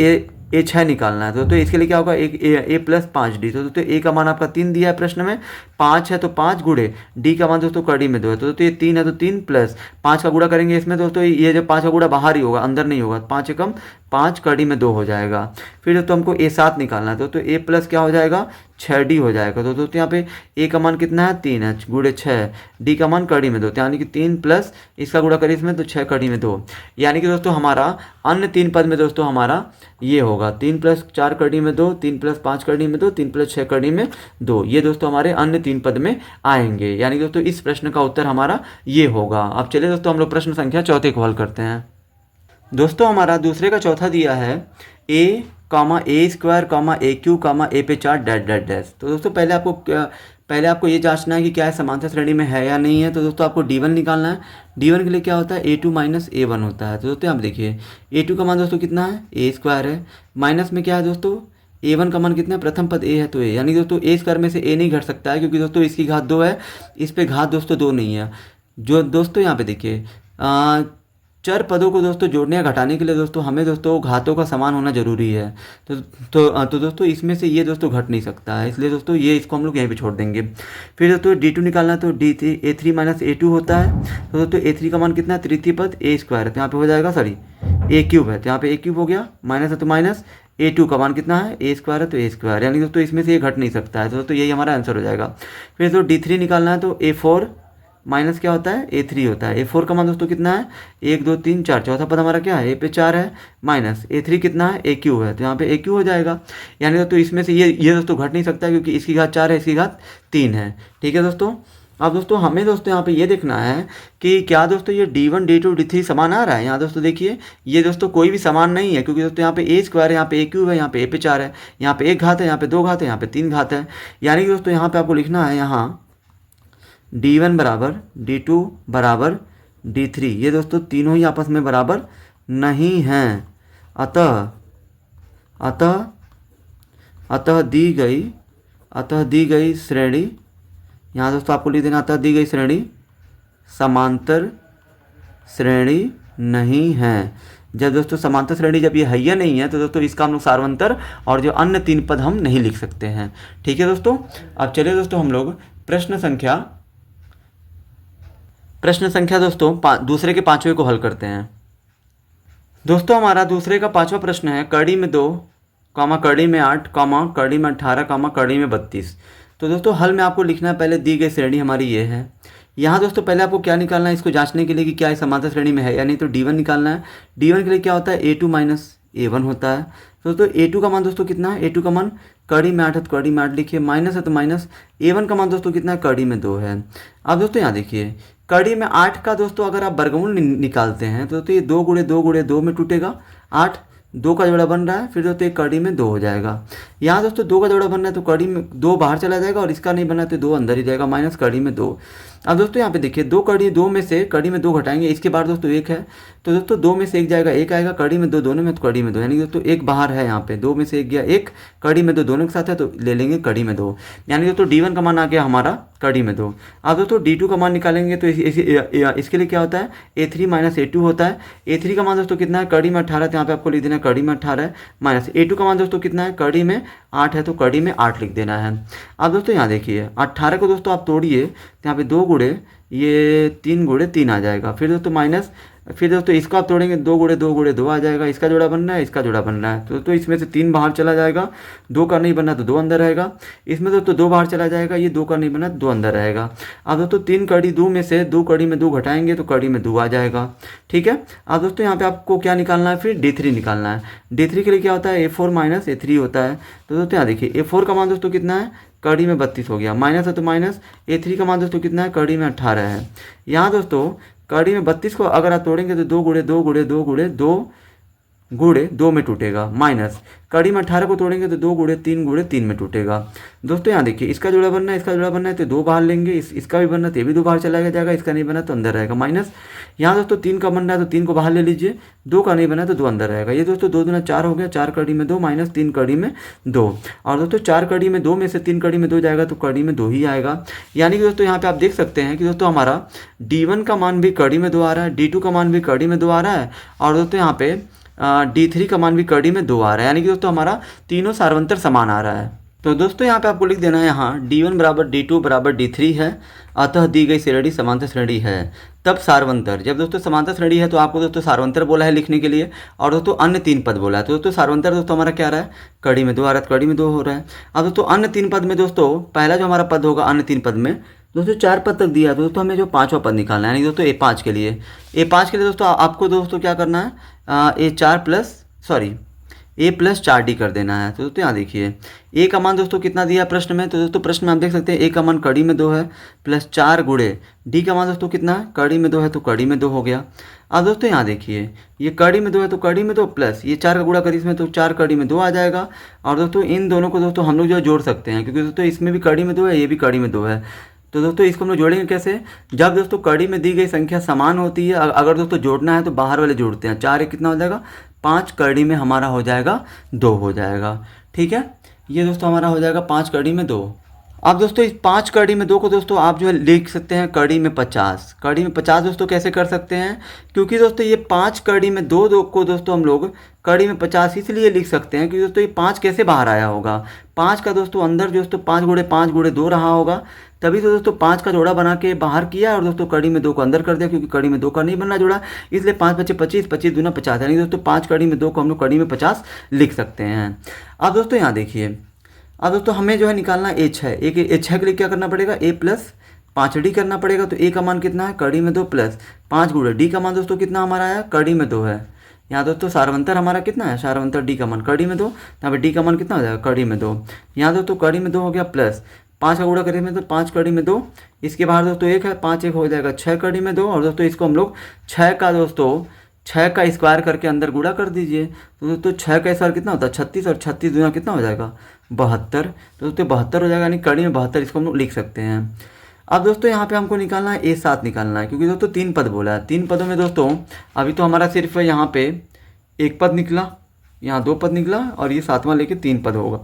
A6 निकालना है। तो इसके लिए क्या होगा, A + 5D। तो दोस्तों A का मान आपका 3 दिया है प्रश्न में, 5 है तो 5 गुणे D का मान दोस्तों कड़ी में 2 है। तो दोस्तों ये 3 है तो 3 प्लस 5 का गुणा करेंगे इसमें दोस्तों, ये जो 5 का गुणा बाहर ही होगा, अंदर नहीं होगा, 5 एकम 5 कड़ी में 2 हो जाएगा। फिर दोस्तों हमको A7 निकालना है। तो A प्लस क्या हो जाएगा, 6D हो जाएगा। तो दोस्तों यहाँ पे A का मान कितना है, 3 है, गुणे 6, D का मान कड़ी में 2, यानी कि 3 प्लस इसका गुणा करिए इसमें तो 6 कड़ी में 2, यानी कि दोस्तों हमारा अन्य 3 पद में दोस्तों हमारा ये होगा 3 + 4 कड़ी में 2, 3 + 5 कड़ी में 2, 3 + 6 कड़ी में 2, ये दोस्तों हमारे अन्य 3 पद में आएंगे। यानी कि दोस्तों इस प्रश्न का उत्तर हमारा ये होगा। अब चलिए दोस्तों हम लोग प्रश्न संख्या 4 को हल करते हैं। दोस्तों हमारा दूसरे का चौथा दिया है A, A², AQ, A पे 4 डैश। तो दोस्तों पहले आपको ये जांचना है कि क्या है समांतर श्रेणी में है या नहीं है। तो दोस्तों आपको D1 निकालना है। D1 के लिए क्या होता है, A2 - A1 होता है। तो दोस्तों आप देखिए A2 का मान दोस्तों कितना है, A² है, माइनस में क्या है दोस्तों, A1 का मान कितना है, प्रथम पद A है तो A, यानी दोस्तों A² में से A नहीं घट सकता है, क्योंकि दोस्तों इसकी घात 2 है, इस पे घात दोस्तों 2 नहीं है। जो दोस्तों यहाँ पे देखिए चर पदों को दोस्तों जोड़ने या घटाने के लिए दोस्तों हमें दोस्तों घातों का समान होना जरूरी है। तो दोस्तों इसमें से ये दोस्तों घट नहीं सकता है, इसलिए दोस्तों ये इसको हम लोग यहीं पे छोड़ देंगे। फिर दोस्तों D2 निकालना है। तो A3 - A2 होता है। तो दोस्तों A3 का मान कितना है, तृतीय पद A² है, तो यहाँ पे हो जाएगा A³ है, तो यहाँ पे A³ हो गया, माइनस है तो माइनस, A2 का मान कितना है, A² है तो A², यानी दोस्तों इसमें से ये घट नहीं सकता है। तो दोस्तों यही हमारा आंसर हो जाएगा। फिर तो D3 निकालना है। तो A4 माइनस क्या होता है, A3 होता है। A4 का मान दोस्तों कितना है, 1 2 3 4, चौथा पद हमारा क्या है, A पे 4 है, माइनस A3 कितना है, AQ है, तो यहाँ पे AQ हो जाएगा। यानी दोस्तों इसमें से ये दोस्तों घट नहीं सकता, क्योंकि इसकी घात 4 है, इसकी घात 3 है। ठीक है दोस्तों, अब दोस्तों हमें दोस्तों यहाँ पे ये देखना है कि क्या दोस्तों ये D1 D2 D3 समान आ रहा है। यहाँ दोस्तों देखिए ये दोस्तों कोई भी समान नहीं है, क्योंकि दोस्तों यहाँ पे A² है, यहाँ पे AQ है, यहाँ पे A पे 4 है, यहाँ पे 1 घात है, यहाँ पे 2 घात है, यहाँ पे 3 घात है। यानी कि दोस्तों यहाँ पे आपको लिखना है, यहाँ D1 बराबर D2 बराबर D3, ये दोस्तों तीनों ही आपस में बराबर नहीं हैं। अतः दी गई श्रेणी, यहाँ दोस्तों आपको लिख देना, अतः दी गई श्रेणी समांतर श्रेणी नहीं है। जब दोस्तों समांतर श्रेणी जब ये है या नहीं है, तो दोस्तों इसका हम लोग सारवंतर और जो अन्य 3 पद हम नहीं लिख सकते हैं। ठीक है दोस्तों, अब चलिए दोस्तों हम लोग प्रश्न संख्या दोस्तों दूसरे के 5वें को हल करते हैं। दोस्तों हमारा दूसरे का 5वां प्रश्न है, कड़ी में 2, कड़ी में 8, कड़ी में 18, कड़ी में 32। तो दोस्तों हल में आपको लिखना है, पहले दी गई श्रेणी हमारी ये है। यहाँ दोस्तों पहले आपको क्या निकालना है, इसको जांचने के लिए कि क्या इस समांतर श्रेणी में है या नहीं। तो D1 निकालना है। D1 के लिए क्या होता है, A2 - A1 होता है। तो दोस्तों A2 का मान दोस्तों कितना है, A2 का मान कड़ी में 8 है, तो कड़ी में 8 लिखिए, माइनस है तो माइनस, A1 का मान दोस्तों कितना है, कड़ी में 2 है। अब दोस्तों यहाँ देखिए कड़ी में 8 का दोस्तों अगर आप वर्गमूल निकालते हैं तो ये 2 गुणे 2 गुणे 2 में टूटेगा 8, 2 का जोड़ा बन रहा है, फिर दोस्तों एक कड़ी में 2 हो जाएगा। यहाँ दोस्तों 2 का जोड़ा बन रहा है तो कड़ी में 2 बाहर चला जाएगा और इसका नहीं बना तो 2 अंदर ही जाएगा, माइनस कड़ी में 2। अब दोस्तों यहाँ पे देखिए 2 कड़ी 2 में से कड़ी में 2 घटाएंगे, इसके बाद दोस्तों 1 है तो दोस्तों 2 में से 1 जाएगा, 1 आएगा, कड़ी में 2 दोनों में तो कड़ी में 2, यानी कि दोस्तों 1 बाहर है यहाँ पे, 2 में से 1 गया 1, कड़ी में 2 दोनों के साथ है तो ले लेंगे कड़ी में 2, यानी दोस्तों D1 का मान आ गया हमारा कड़ी में 2। अब दोस्तों D2 का मान निकालेंगे तो इसके लिए क्या होता है, A3 माइनस A2 होता है। A3 का मान दोस्तों कितना है, कड़ी में 18, तो यहाँ पे आपको लिख देना है कड़ी में 18 है, माइनस A2 का मान दोस्तों कितना है, कड़ी में 8 है तो कड़ी में 8 लिख देना है। अब दोस्तों यहाँ देखिए 18 को दोस्तों आप तोड़िए तो यहाँ पे 2 गुणे ये 3 गुणे 3 आ जाएगा, फिर दोस्तों माइनस, फिर दोस्तों इसको आप तोड़ेंगे 2 गुणे 2 गुणे 2 आ जाएगा, इसका जोड़ा बन रहा है, इसका जोड़ा बन रहा है तो दोस्तों इसमें से 3 बाहर चला जाएगा, 2 का नहीं बना तो 2 अंदर रहेगा, इसमें दोस्तों 2 बाहर चला जाएगा, ये 2 का नहीं बना 2 अंदर रहेगा। अब दोस्तों 3 कड़ी 2 में से 2 कड़ी में 2 घटाएंगे तो कड़ी में 2 आ जाएगा, ठीक है। अब दोस्तों यहाँ पे आपको क्या निकालना है, फिर D3 निकालना है। D3 के लिए क्या होता है, A4 माइनस A3 होता है, तो दोस्तों यहाँ देखिए A4 का मान दोस्तों कितना है, कड़ी में 32 हो गया, माइनस है तो माइनस, A3 का मान दोस्तों कितना है, कड़ी में 18 है। यहाँ दोस्तों कड़ी में 32 को अगर आप तोड़ेंगे तो 2 गुणे 2 गुणे 2 गुणे 2 गुणे 2 में टूटेगा, माइनस कड़ी में 18 को तोड़ेंगे तो 2 गुणे 3 में टूटेगा। दोस्तों यहाँ देखिए इसका जोड़ा बनना है, इसका जोड़ा बनना है तो 2 बाहर लेंगे, इसका भी बनना है तो ये भी 2 बाहर चला जाएगा, इसका नहीं बना तो अंदर रहेगा, माइनस यहाँ दोस्तों 3 का बनना है तो 3 को बाहर ले लीजिए, 2 का नहीं बना तो 2 अंदर रहेगा। ये दोस्तों 2 दूना 4 हो गया, 4 कड़ी में 2 माइनस 3 कड़ी में 2, और दोस्तों 4 कड़ी में 2 में से 3 कड़ी में 2 जाएगा तो कड़ी में 2 ही आएगा। यानी कि दोस्तों यहाँ पे आप देख सकते हैं कि दोस्तों हमारा D1 का मान भी कड़ी में 2 आ रहा है, D2 का मान भी कड़ी में 2 आ रहा है, और दोस्तों यहाँ पे D3 का मान भी कड़ी में 2 आ रहा है, यानी कि दोस्तों हमारा तीनों सार्वंतर समान आ रहा है। तो दोस्तों यहाँ पे आपको लिख देना है यहाँ D1 बराबर D2 बराबर D3 है, अतः दी गई श्रेणी समांतर श्रेणी है, तब सार्वंतर, जब दोस्तों समांतर श्रेणी है तो आपको दोस्तों सार्वंतर बोला है लिखने के लिए, और दोस्तों अन्य 3 पद बोला है, तो दोस्तों सार्वंतर दोस्तों हमारा क्या आ रहा है, कड़ी में 2 आ रहा है, कड़ी में 2 हो रहा है। अब दोस्तों अन्य 3 पद में दोस्तों पहला जो हमारा पद होगा अन्य 3 पद में दोस्तों 4 पद तक दिया, तो दोस्तों हमें जो 5वां पद निकालना है, यानी दोस्तों A5 के लिए, A5 के लिए दोस्तों आपको दोस्तों क्या करना है, A+4D कर देना है। तो दोस्तों यहाँ देखिए A का मान दोस्तों कितना दिया प्रश्न में, तो दोस्तों प्रश्न में आप देख सकते हैं A का मान कड़ी में 2 है, प्लस 4 गुणे D का मान दोस्तों कितना है, कड़ी में 2 है तो कड़ी में 2 हो गया। अब दोस्तों यहाँ देखिए ये कड़ी में 2 है तो कड़ी में 2 प्लस ये 4 का गुणा करी इसमें तो 4 कड़ी में 2 आ जाएगा, और दोस्तों इन दोनों को दोस्तों हम लोग जो जोड़ सकते हैं, क्योंकि दोस्तों इसमें भी कड़ी में 2 है, ये भी कड़ी में 2 है, तो दोस्तों इसको हम लोग जोड़ेंगे कैसे, जब दोस्तों कड़ी में दी गई संख्या समान होती है, अगर दोस्तों जोड़ना है तो बाहर वाले जोड़ते हैं, 4 कितना हो जाएगा 5, कड़ी में हमारा हो जाएगा 2 हो जाएगा, ठीक है। ये दोस्तों हमारा हो जाएगा 5 कड़ी में 2। अब दोस्तों इस 5 कड़ी में 2 को दोस्तों आप जो है लिख सकते हैं कड़ी में 50, कड़ी में 50 दोस्तों कैसे कर सकते हैं, क्योंकि दोस्तों ये 5 कड़ी में 2 को दोस्तों हम लोग कड़ी में 50 इसलिए लिख सकते हैं क्योंकि दोस्तों ये 5 कैसे बाहर आया होगा, 5 का दोस्तों अंदर दोस्तों 5 गुणे 2 रहा होगा, तभी तो दोस्तों 5 का जोड़ा बना के बाहर किया और दोस्तों कड़ी में 2 को अंदर कर दिया, क्योंकि कड़ी में 2 का नहीं बनना जोड़ा, इसलिए 5 × 5 = 25, 25 दूना 50, यानी दोस्तों 5 कड़ी में 2 को हम लोग कड़ी में 50 लिख सकते हैं। अब दोस्तों यहाँ देखिए, अब दोस्तों हमें जो है निकालना A6, A6 के लिए क्या करना पड़ेगा, A+5D करना पड़ेगा, तो A का मान कितना है, कड़ी में 2 प्लस 5 गुणे D का मान दोस्तों कितना हमारा आया, कड़ी में 2 है। यहाँ दोस्तों सार्वंतर हमारा कितना है, सार्वंतर D का मान कड़ी में 2, यहाँ पे D का मान कितना हो जाएगा, कड़ी में 2, यहाँ दोस्तों कड़ी में 2 हो गया, प्लस 5 का गुणा करेंगे तो 5 कड़ी में 2, इसके बाहर दोस्तों 1 है, 5 1 हो जाएगा 6 कड़ी में 2, और दोस्तों इसको हम लोग 6 का स्क्वायर करके अंदर गुणा कर दीजिए, तो दोस्तों 6 का स्क्वायर कितना होता है 36, और 36 दूना कितना हो जाएगा 72, तो दोस्तों 72 हो जाएगा, यानी कड़ी में 72 इसको हम लोग लिख सकते हैं। अब दोस्तों यहाँ पे हमको निकालना है A7 निकालना है, क्योंकि दोस्तों 3 पद बोला है, 3 पदों में दोस्तों अभी तो हमारा सिर्फ यहाँ पे 1 पद निकला, यहाँ 2 पद निकला, और ये 7वां लेके 3 पद होगा,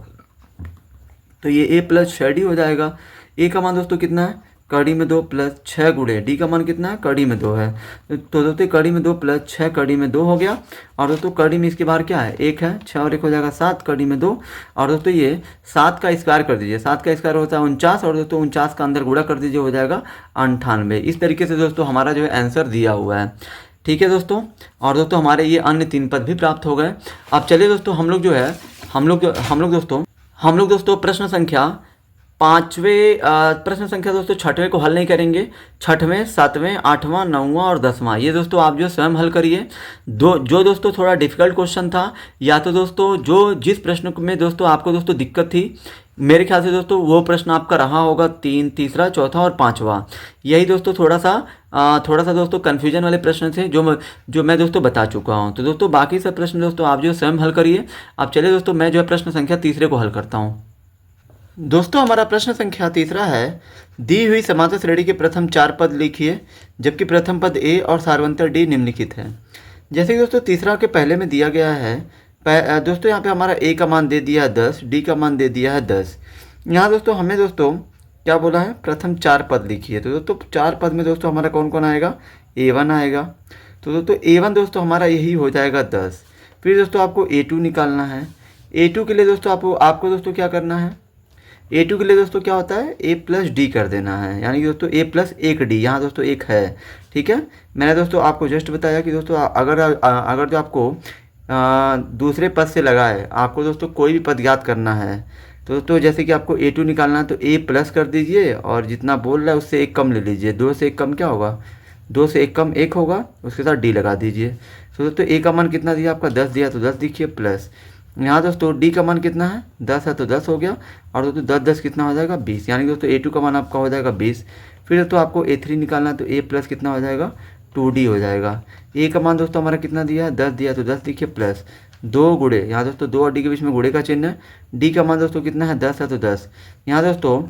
तो ये A+6D हो जाएगा। A का मान दोस्तों कितना है, कड़ी में 2 प्लस 6 गुणे D का मान कितना है, कड़ी में 2 है, तो दोस्तों कड़ी में 2 प्लस 6 कड़ी में 2 हो गया, और दोस्तों कड़ी में इसके बाहर क्या है 1 है, 6 और 1 हो जाएगा 7 कड़ी में 2, और दोस्तों ये 7 का स्क्वायर कर दीजिए, 7 का स्क्वायर होता है 49, और दोस्तों 49 का अंदर गुणा कर दीजिए, हो जाएगा 98। इस तरीके से दोस्तों हमारा जो है आंसर दिया हुआ है, ठीक है दोस्तों। और दोस्तों हमारे ये अन्य 3 पद भी प्राप्त हो गए। अब चलिए दोस्तों हम लोग जो है हम लोग दोस्तों प्रश्न संख्या 5वें दोस्तों 6वें को हल नहीं करेंगे, 6वें 7वें 8वां 9वां और 10वां ये दोस्तों आप जो स्वयं हल करिए। जो दोस्तों थोड़ा डिफिकल्ट क्वेश्चन था, या तो दोस्तों जिस प्रश्न में दोस्तों आपको दोस्तों दिक्कत थी, मेरे ख्याल से दोस्तों वो प्रश्न आपका रहा होगा 3, तीसरा, चौथा और पांचवा। यही दोस्तों थोड़ा सा दोस्तों कन्फ्यूजन वाले प्रश्न थे जो मैं दोस्तों बता चुका हूँ। तो दोस्तों बाकी सब प्रश्न दोस्तों आप जो स्वयं हल करिए। अब चलिए दोस्तों मैं जो है प्रश्न संख्या तीसरे को हल करता हूँ। दोस्तों हमारा प्रश्न संख्या तीसरा है, दी हुई समांतर श्रेणी के प्रथम 4 पद लिखिए जबकि प्रथम पद ए और सार्वंतर डी निम्नलिखित है। जैसे कि दोस्तों तीसरा के पहले में दिया गया है, दोस्तों यहाँ पे हमारा ए का मान दे दिया है 10, डी का मान दे दिया है 10। यहाँ दोस्तों हमें दोस्तों क्या बोला है, प्रथम 4 पद लिखिए। तो दोस्तों 4 पद में दोस्तों हमारा कौन कौन आएगा, A1 आएगा। तो दोस्तों A1 दोस्तों हमारा यही हो जाएगा 10। फिर दोस्तों आपको A2 निकालना है। A2 के लिए दोस्तों आपको दोस्तों क्या करना है, A2 के लिए दोस्तों क्या होता है, A प्लस डी कर देना है, यानी कि दोस्तों A प्लस 1 डी, यहाँ दोस्तों एक है। ठीक है, मैंने दोस्तों आपको जस्ट बताया कि दोस्तों अगर जो आपको दूसरे पद से लगा है, आपको दोस्तों कोई भी पद याद करना है, तो दोस्तों जैसे कि आपको A2 निकालना है तो A प्लस कर दीजिए और जितना बोल रहा है उससे एक कम ले लीजिए। 2 से एक कम क्या होगा, 2 से एक कम 1 होगा, उसके साथ डी लगा दीजिए। तो दोस्तों A का मान कितना दिया आपका, 10 दिया, तो 10 लिखिए प्लस। यहाँ दोस्तों डी का मान कितना है, 10 है, तो 10 हो गया। और दोस्तों 10 10 कितना हो जाएगा, 20, यानी कि दोस्तों A2 का मान आपका हो जाएगा 20। फिर दोस्तों आपको A3 निकालना है तो A प्लस कितना हो जाएगा, 2D हो जाएगा। A का मान दोस्तों हमारा कितना दिया है, 10 दिया, तो 10 लिखिए प्लस 2 गुणे, यहाँ दोस्तों 2 और डी के बीच में गुणे का चिन्ह है। डी का मान दोस्तों कितना है, 10 है, तो 10। यहाँ दोस्तों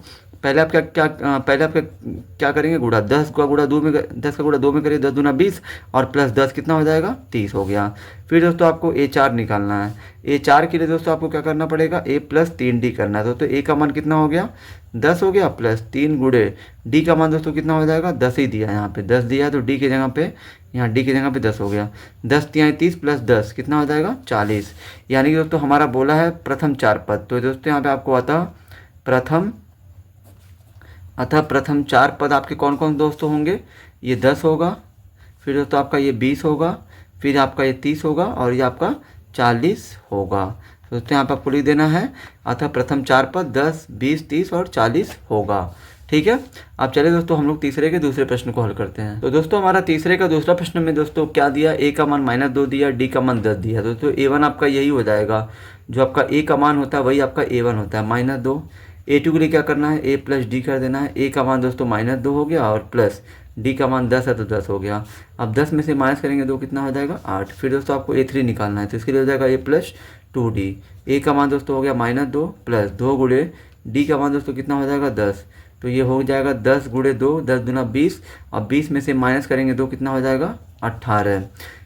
पहले आप क्या करेंगे, गुणा 10 का गुणा 2 में 10 का गुणा 2 में करिए, 10 दूना 20 और प्लस 10 कितना हो जाएगा, 30 हो गया। फिर दोस्तों आपको A4 निकालना है। A4 के लिए दोस्तों आपको क्या करना पड़ेगा, A प्लस 3D करना है। दोस्तों A का मान कितना हो गया, 10 हो गया, प्लस 3 गुणे डी का मान दोस्तों कितना हो जाएगा, 10 ही दिया है, यहाँ पे 10 दिया है, तो डी की जगह पे, यहाँ डी की जगह पे 10 हो गया। 10 तिहाई 30 प्लस 10 कितना हो जाएगा, 40। यानी कि दोस्तों हमारा बोला है प्रथम 4 पद। तो दोस्तों यहाँ पे आपको प्रथम 4 पद आपके कौन कौन दोस्तों होंगे, ये 10 होगा, फिर दोस्तों आपका ये 20 होगा, फिर आपका ये 30 होगा और ये आपका 40 होगा। तो दोस्तों यहाँ पर आपको लिख देना है, अतः प्रथम 4 पद 10, 20, 30 और 40 होगा। ठीक है, अब चलिए दोस्तों हम लोग तीसरे के दूसरे प्रश्न को हल करते हैं। तो दोस्तों हमारा तीसरे का दूसरा प्रश्न में दोस्तों क्या दिया, A का मान -2 दिया, डी का मान 10 दिया। दोस्तों A1 आपका यही हो जाएगा, जो आपका A का मान होता है वही आपका A1 होता है, -2। A2 के लिए क्या करना है, A प्लस डी कर देना है। A का मान दोस्तों -2 हो गया और प्लस डी का मान 10 है, तो 10 हो गया। अब 10 में से माइनस करेंगे 2 कितना हो जाएगा, 8। फिर दोस्तों आपको A3 निकालना है, तो इसके लिए हो जाएगा A प्लस 2D। A का मान दोस्तों हो गया -2 प्लस 2 गुणे डी का मान दोस्तों कितना हो जाएगा, 10। तो ये हो जाएगा 10 गुणे 2, 10 दूना 20, और 20 में से माइनस करेंगे 2 कितना हो जाएगा, 18।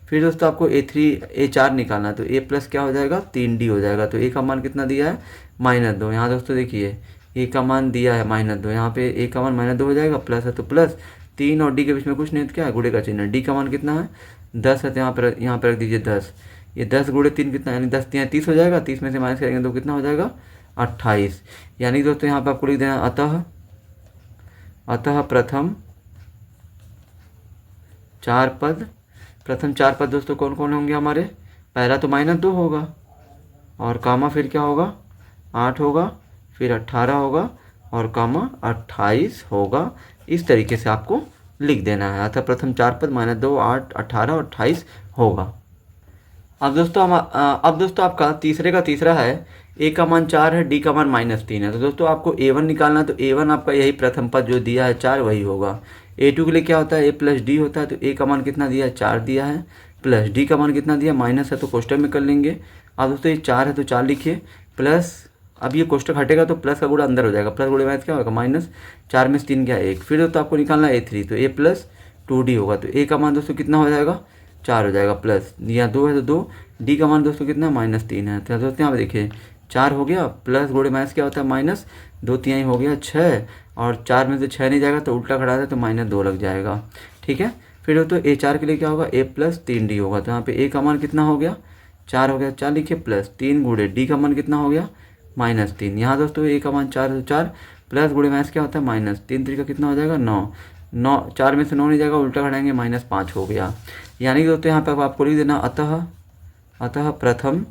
फिर दोस्तों आपको A4 निकालना है, तो A प्लस क्या हो जाएगा, 3D हो जाएगा। तो A का मान कितना दिया है, -2। यहाँ दोस्तों देखिए A का मान दिया है -2, यहाँ पे A का मान -2 हो जाएगा, प्लस है तो प्लस 3 और D के बीच में कुछ नहीं, तो क्या है, गुणे का चिन्ह। D का मान कितना है, 10 है, तो यहाँ पर रख दीजिए 10। ये 10 गुणे 3 कितना, यानी 10 3 30 हो जाएगा, 30 में से माइनस करेंगे तो कितना हो जाएगा, 28। यानी दोस्तों यहाँ पर आपको लिख देना अतः प्रथम 4 पद दोस्तों कौन कौन होंगे हमारे, पहला तो -2 होगा और कामा फिर क्या होगा, 8 होगा, फिर 18 होगा और कामा 28 होगा। इस तरीके से आपको लिख देना है, अतः प्रथम 4 पद -2, 8, 18 और 28 होगा। अब दोस्तों आपका तीसरे का तीसरा है, A का मान 4 है, D का मान -3 है। तो दोस्तों आपको A1 निकालना है, तो A1 आपका यही प्रथम पद जो दिया है 4 वही होगा। A2 के लिए क्या होता है, A प्लस डी होता है। तो A का मान कितना दिया है, 4 दिया है, प्लस D का मान कितना दिया, माइनस है तो कोष्टक में कर लेंगे। अब दोस्तों ये 4 है तो 4 लिखिए, प्लस अब ये कोष्टक हटेगा तो प्लस का गुणा अंदर हो जाएगा, प्लस गुणे माइनस क्या होगा, माइनस। 4 में से 3 क्या, 1। फिर दोस्तों आपको निकालना है A3, तो A प्लस 2D होगा। तो A का मान दोस्तों कितना हो जाएगा, 4 हो जाएगा, प्लस यहाँ 2 है तो 2, D का मान दोस्तों कितना, -3 है। तो दोस्तों यहाँ पे देखिए 4 हो गया, प्लस गुणे माइनस क्या होता है, माइनस। 2 तिहाई हो गया 6, और 4 में से 6 नहीं जाएगा तो उल्टा खड़ा है तो -2 लग जाएगा। ठीक है, फिर दोस्तों A4 के लिए क्या होगा, A प्लस 3D होगा। तो यहाँ पे A का मान कितना हो गया, 4 हो गया, 4 लिखिए, प्लस 3 गुणे D का मान कितना हो गया, -3। यहाँ दोस्तों A का मान 4 है तो 4, प्लस गुणे माइनस क्या होता है, माइनस। 3 3 का कितना हो जाएगा, 9। 4 में से 9 नहीं जाएगा, उल्टा खड़ाएंगे, -5 हो गया। यानी कि दोस्तों यहाँ पे आपको लिख देना अतः प्रथम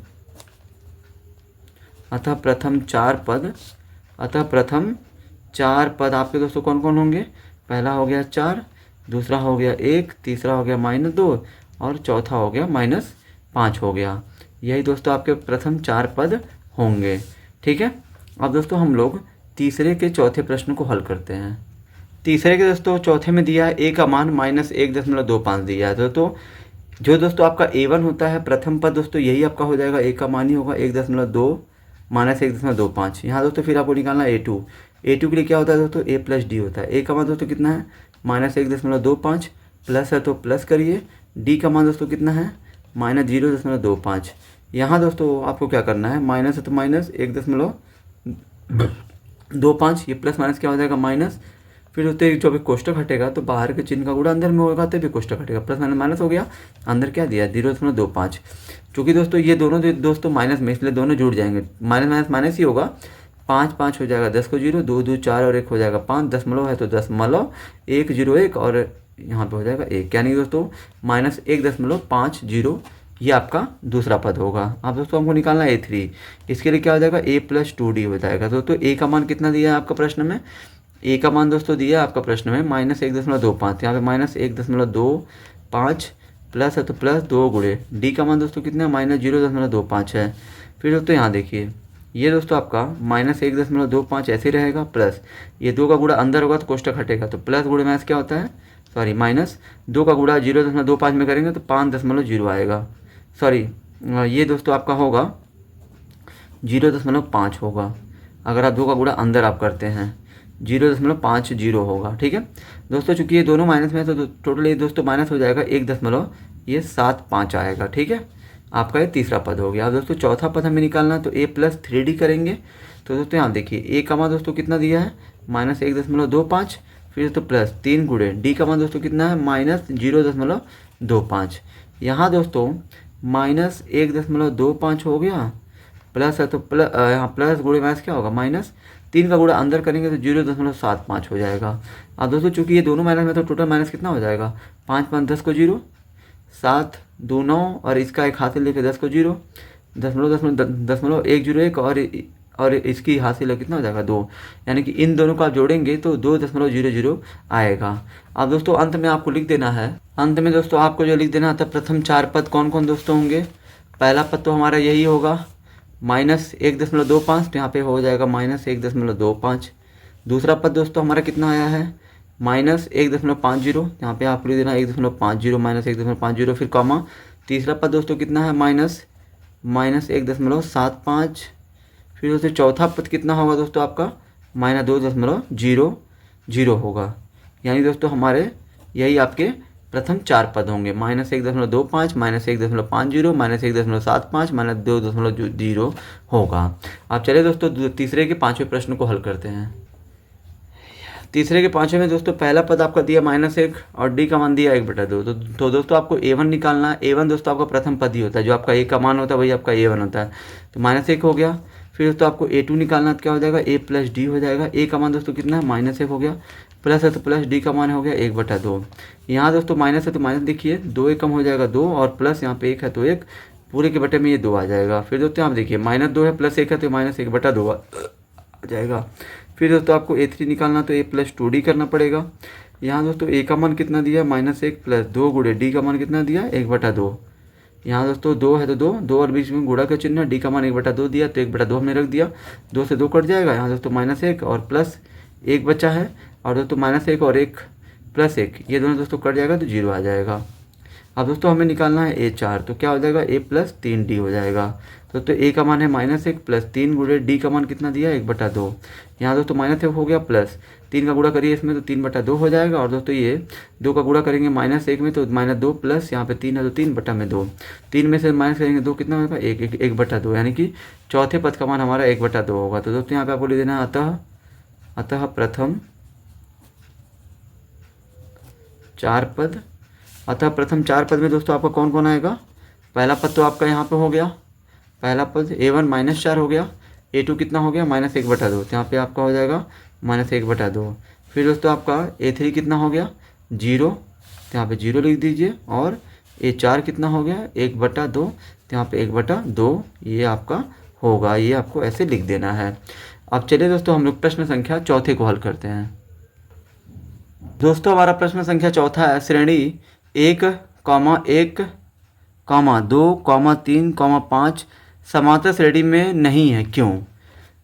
4 पद आपके दोस्तों कौन कौन होंगे, पहला हो गया 4, दूसरा हो गया 1, तीसरा हो गया -2 और चौथा हो गया -5 हो गया। यही दोस्तों आपके प्रथम 4 पद होंगे। ठीक है, अब दोस्तों हम लोग तीसरे के चौथे प्रश्न को हल करते हैं। तीसरे के दोस्तों चौथे में दिया है ए का मान -1.25 दिया है। तो जो दोस्तों आपका A1 होता है प्रथम पद दोस्तों यही आपका हो जाएगा, ए का मान ही होगा 1.2 -1.25। यहाँ दोस्तों फिर आपको निकालना A2। A2 के लिए क्या होता है दोस्तों, A + D होता है। ए का मान दोस्तों कितना है -1.25, प्लस है तो प्लस करिए। डी का मान दोस्तों कितना है -0.25। यहाँ दोस्तों आपको क्या करना है, माइनस है तो -1.25, ये प्लस माइनस क्या हो जाएगा माइनस। फिर दोस्तों जो भी कोष्टक हटेगा तो बाहर के चिन्ह का गुणा अंदर में होगा तो भी कोष्टक हटेगा, प्लस माइनस माइनस हो गया, अंदर क्या दिया 0.25। चूँकि दोस्तों ये दोनों दोस्तों माइनस में, इसलिए दोनों जुड़ जाएंगे, माइनस माइनस माइनस ही होगा। 5 5 हो जाएगा 10 को 0, 2 2 4 और 1 हो जाएगा 5, दशमलव है तो 10.101 और यहाँ पे हो जाएगा 1, यानी दोस्तों -1.50 ये आपका दूसरा पद होगा। अब दोस्तों हमको निकालना है A3। इसके लिए क्या हो जाएगा A + 2D हो जाएगा। दोस्तों ए का मान कितना दिया है आपका प्रश्न में, ए का मान दोस्तों दिया है आपका प्रश्न में -1.25, यहाँ पे -1.25 प्लस है तो प्लस 2 गुणे डी का मान दोस्तों कितना है -0.25 है। फिर दोस्तों यहाँ देखिए ये दोस्तों आपका -1.25 ऐसे रहेगा, प्लस ये 2 का गुणा अंदर होगा तो कोष्टक हटेगा, तो प्लस गुणे माइनस क्या होता है, सॉरी -2 का गुणा 0.25 में करेंगे तो 5.0 आएगा, सॉरी ये दोस्तों आपका होगा 0.5 होगा। अगर आप 2 का गुणा अंदर आप करते हैं 0.50 होगा। ठीक है दोस्तों, चूंकि ये दोनों माइनस में है तो टोटल ये दोस्तों माइनस हो जाएगा 1.75 आएगा। ठीक है, आपका ये तीसरा पद हो गया। अब दोस्तों चौथा पद हमें निकालना है तो A + 3D करेंगे। तो दोस्तों यहाँ देखिए ए का मान दोस्तों कितना दिया है -1.25, फिर दोस्तों प्लस 3 गुणे डी का मान दोस्तों कितना है -0.25। यहाँ दोस्तों -1.25 हो गया, प्लस है तो प्लस, यहाँ प्लस गुणे माइनस क्या होगा -3 का गुणा अंदर करेंगे तो 0.75 हो जाएगा। अब दोस्तों चूंकि ये दोनों माइनस में तो टोटल माइनस कितना हो जाएगा, 5 5 10 को 0, 7 2 9 और इसका एक हासिल लेके 10 को 0, दशमलव 101 और इसकी हासिल है कितना हो जाएगा 2, यानी कि इन दोनों को आप जोड़ेंगे तो 2.00 आएगा। अब दोस्तों अंत में आपको लिख देना है, अंत में दोस्तों आपको जो लिख देना है प्रथम 4 पद कौन कौन दोस्तों होंगे। पहला पद तो हमारा यही होगा -1.25, तो यहाँ पे हो जाएगा -1.25। दूसरा पद दोस्तों हमारा कितना आया है -1.50, यहाँ पे आपको लिख देना 1.50 -1.50, फिर कॉमा। तीसरा पद दोस्तों कितना है -1.75। फिर दोस्तों चौथा पद कितना होगा दोस्तों आपका -2.00 होगा। यानी दोस्तों हमारे यही आपके प्रथम 4 पद होंगे, -1.25 -1.50 -1.75 -2.0 होगा। अब चलिए दोस्तों तीसरे के 5वें प्रश्न को हल करते हैं। तीसरे के 5वें में दोस्तों पहला पद आपका दिया -1 और डी का मान दिया 1/2। तो दोस्तों आपको A1 निकालना है। A1 दोस्तों आपका प्रथम पद ही होता है, जो आपका ए का मान होता है वही आपका A1 होता है। तो -1 हो गया। फिर दोस्तों आपको A2 निकालना है, तो क्या हो जाएगा A + D हो जाएगा। ए का मान दोस्तों कितना है -1 हो गया, प्लस है तो प्लस डी का मान हो गया 1/2। यहाँ दोस्तों माइनस है तो माइनस देखिए 2 एक कम हो जाएगा 2 और प्लस यहाँ पे 1 है तो 1, पूरे के बटे में ये 2 आ जाएगा। फिर दोस्तों आप देखिए -2 है प्लस 1 है तो -1/2 आ जाएगा। फिर दोस्तों आपको A3 निकालना तो A + 2D करना पड़ेगा। यहाँ दोस्तों ए का मान कितना दिया -1 प्लस 2 गुणे डी का मान कितना दिया 1/2। यहाँ दोस्तों 2 है तो 2 और बीच में गुणा का चिन्ह, डी का मान 1/2 दिया तो 1/2 हमने रख दिया, 2 से 2 कट जाएगा। यहाँ दोस्तों -1 और प्लस 1 बचा है, और दोस्तों -1 और 1 + 1 ये दोनों दोस्तों कट जाएगा तो 0 आ जाएगा। अब दोस्तों हमें निकालना है A4, तो क्या हो जाएगा A + 3D हो जाएगा। दोस्तों ए का मान है -1 प्लस 3 गुणे डी का मान कितना दिया 1/2। यहाँ दोस्तों -1 हो गया प्लस 3 का गुणा करिए इसमें तो 3/2 हो जाएगा, और दोस्तों ये 2 का गुणा करेंगे -1 में तो -2 प्लस यहाँ पे 3 है तो 3/2, 3 में से माइनस करेंगे 2 कितना होगा 1/2, यानी कि चौथे पद का मान हमारा 1/2 होगा। तो दोस्तों यहाँ पे आपको लिख देना है अतः प्रथम 4 पद। अतः प्रथम 4 पद में दोस्तों आपका कौन कौन आएगा। पहला पद तो आपका यहाँ पे हो गया, पहला पद A1 -4 हो गया, A2 कितना हो गया -1/2, तो यहाँ पे आपका हो जाएगा -1/2। फिर दोस्तों आपका A3 कितना हो गया 0, तो यहाँ पे 0 लिख दीजिए, और A4 कितना हो गया 1/2, तो यहाँ पे 1/2 ये आपका होगा, ये आपको ऐसे लिख देना है। अब चलिए दोस्तों हम लोग प्रश्न संख्या चौथे को हल करते हैं। दोस्तों हमारा प्रश्न संख्या चौथा है, श्रेणी 1, 1, 2, 3, 5 समांतर श्रेणी में नहीं है क्यों।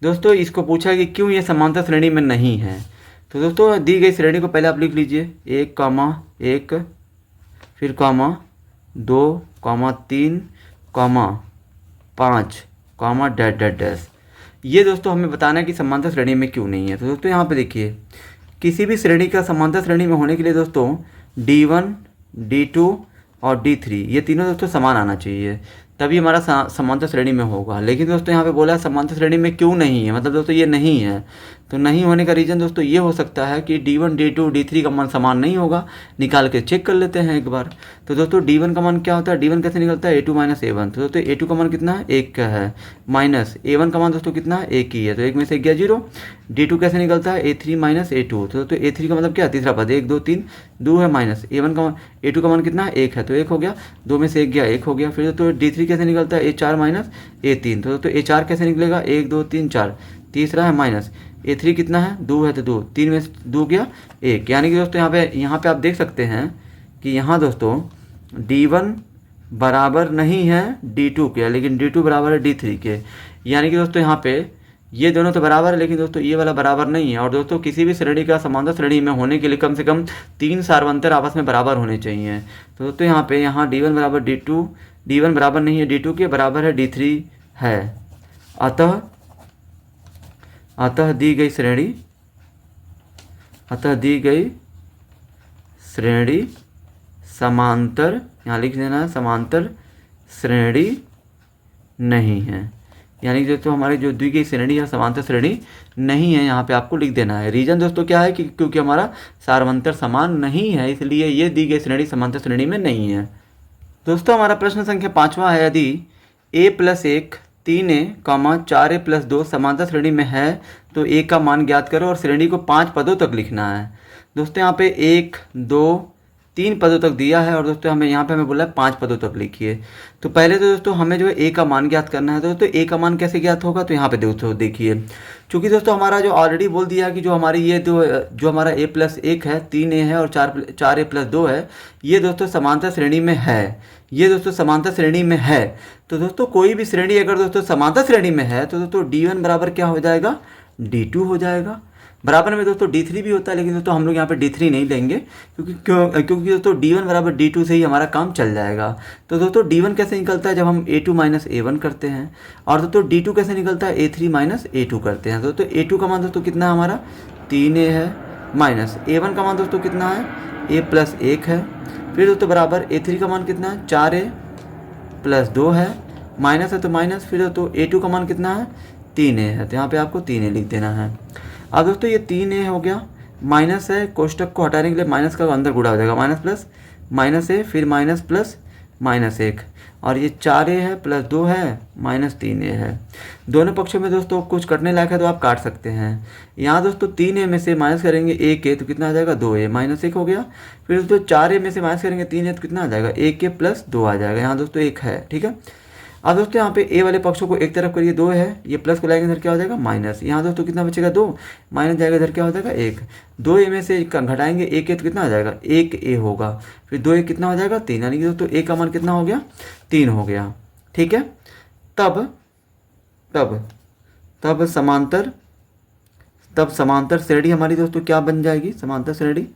दोस्तों इसको पूछा कि क्यों ये समांतर श्रेणी में नहीं है। तो दोस्तों दी गई श्रेणी को पहले आप लिख लीजिए, 1 कॉमा 1, फिर comma 2 comma 3 comma 5 comma dash dash dash. ये दोस्तों हमें बताना है कि समांतर श्रेणी में क्यों नहीं है। तो दोस्तों यहाँ पे देखिए, किसी भी श्रेणी का समांतर श्रेणी में होने के लिए दोस्तों D1 D2 और D3 ये तीनों दोस्तों समान आना चाहिए, तभी हमारा समांतर श्रेणी में होगा। लेकिन दोस्तों यहाँ पे बोला है समांतर श्रेणी में क्यों नहीं है, मतलब दोस्तों ये नहीं है। तो नहीं होने का रीज़न दोस्तों ये हो सकता है कि D1 D2 D3 का मान समान नहीं होगा। निकाल के चेक कर लेते हैं एक बार। तो दोस्तों D1 का मान क्या होता है, D1 कैसे निकलता है, A2 माइनस A1। तो दोस्तों A2 का मान कितना है, 1 का है, माइनस A1 का मान दोस्तों कितना है, 1 ही है, तो 1 में से गया 0। D2 कैसे निकलता है, A3 माइनस A2। तो दोस्तों A3 का मतलब क्या है, तीसरा पद, 1 2 3 2 है, माइनस A1 का मान, A2 का मान कितना है, 1 है, तो 1 हो गया, 2 में से 1 गया, 1 हो गया। फिर दोस्तों D3 कैसे निकलता है, A4 माइनस A3। तो दोस्तों A4 कैसे निकलेगा, 1 2 3 4, तीसरा है, माइनस A3 कितना है, 2 है, तो 2, 3 में से 2 गया 1। यानी कि दोस्तों यहाँ पे आप देख सकते हैं कि यहाँ दोस्तों D1 बराबर नहीं है D2 के, लेकिन D2 बराबर है D3 के। यानी कि दोस्तों यहाँ पे ये दोनों तो बराबर है, लेकिन दोस्तों ये वाला बराबर नहीं है। और दोस्तों किसी भी श्रेणी का समांतर श्रेणी में होने के लिए कम से कम 3 सार्वंतर आपस में बराबर होने चाहिए। तो दोस्तों यहाँ D1 बराबर D2, D1 बराबर नहीं है D2 के, बराबर है D3 है। अतः दी गई श्रेणी समांतर, यहाँ लिख देना है, समांतर श्रेणी नहीं है। यानी कि दोस्तों हमारी जो दी गई श्रेणी है समांतर श्रेणी नहीं है, यहाँ पे आपको लिख देना है। रीजन दोस्तों क्या है कि क्योंकि हमारा सार्वंतर समान नहीं है, इसलिए ये दी गई श्रेणी समांतर श्रेणी में नहीं है। दोस्तों हमारा प्रश्न संख्या 5वां है, यदि a + 1 3a, 4a + 2 समांतर श्रेणी में है तो a का मान ज्ञात करो और श्रेणी को 5 पदों तक लिखना है। दोस्तों यहाँ पे 1 2 3 पदों तक दिया है और दोस्तों हमें बोला है 5 पदों तक लिखिए। तो पहले तो दोस्तों हमें जो है a का मान ज्ञात करना है। तो दोस्तों a का मान कैसे ज्ञात होगा, तो यहाँ पे दोस्तों देखिए, चूँकि दोस्तों हमारा जो ऑलरेडी बोल दिया है कि जो हमारी ये जो हमारा a + 1 है, 3a है और 4a + 2 है, ये दोस्तों समांतर श्रेणी में है। ये दोस्तों समांतर श्रेणी में है। तो दोस्तों कोई भी श्रेणी अगर दोस्तों समांतर श्रेणी में है तो दोस्तों D1 बराबर क्या हो जाएगा, D2 हो जाएगा। बराबर में दोस्तों D3 भी होता है, लेकिन दोस्तों हम लोग यहाँ पे D3 नहीं लेंगे क्योंकि दोस्तों D1 बराबर D2 से ही हमारा काम चल जाएगा। तो दोस्तों D1 कैसे निकलता है, जब हम A2 माइनस A1 करते हैं, और दोस्तों D2 कैसे निकलता है, A3 माइनस A2 करते हैं। दोस्तों A2 का मान दोस्तों कितना है हमारा, 3a है, माइनस A1 का मान दोस्तों कितना है, a + 1 है। फिर दोस्तों बराबर A3 का मान कितना है, 4a + 2 है, माइनस है तो माइनस। फिर दोस्तों A2 का मान कितना है, 3a है, तो यहाँ पे आपको 3a लिख देना है। अब दोस्तों ये 3a हो गया, माइनस है, कोष्टक को हटाने के लिए माइनस का अंदर गुणा हो जाएगा, माइनस प्लस माइनस है, फिर माइनस प्लस -1, और ये 4a है + 2 है -3a है। दोनों पक्षों में दोस्तों कुछ कटने लायक है तो आप काट सकते हैं। यहाँ दोस्तों 3a में से माइनस करेंगे 1a तो कितना आ जाएगा, 2a, -1 हो गया। फिर दोस्तों 4a में से माइनस करेंगे 3a तो कितना आ जाएगा, 1a + 2 आ जाएगा। यहाँ दोस्तों 1 है, ठीक है। अब दोस्तों यहाँ पे a वाले पक्षों को एक तरफ करिए, 2 है, ये प्लस को लाएंगे इधर क्या हो जाएगा, माइनस। यहाँ दोस्तों कितना बचेगा, 2, माइनस जाएगा इधर क्या हो जाएगा, 1। 2a में से घटाएंगे 1a तो कितना आ जाएगा, 1a होगा। फिर 2a कितना हो जाएगा, 3, यानी कि दोस्तों a का मान कितना हो गया, 3 हो गया, ठीक है। तब समांतर श्रेणी हमारी दोस्तों क्या बन जाएगी, समांतर श्रेणी,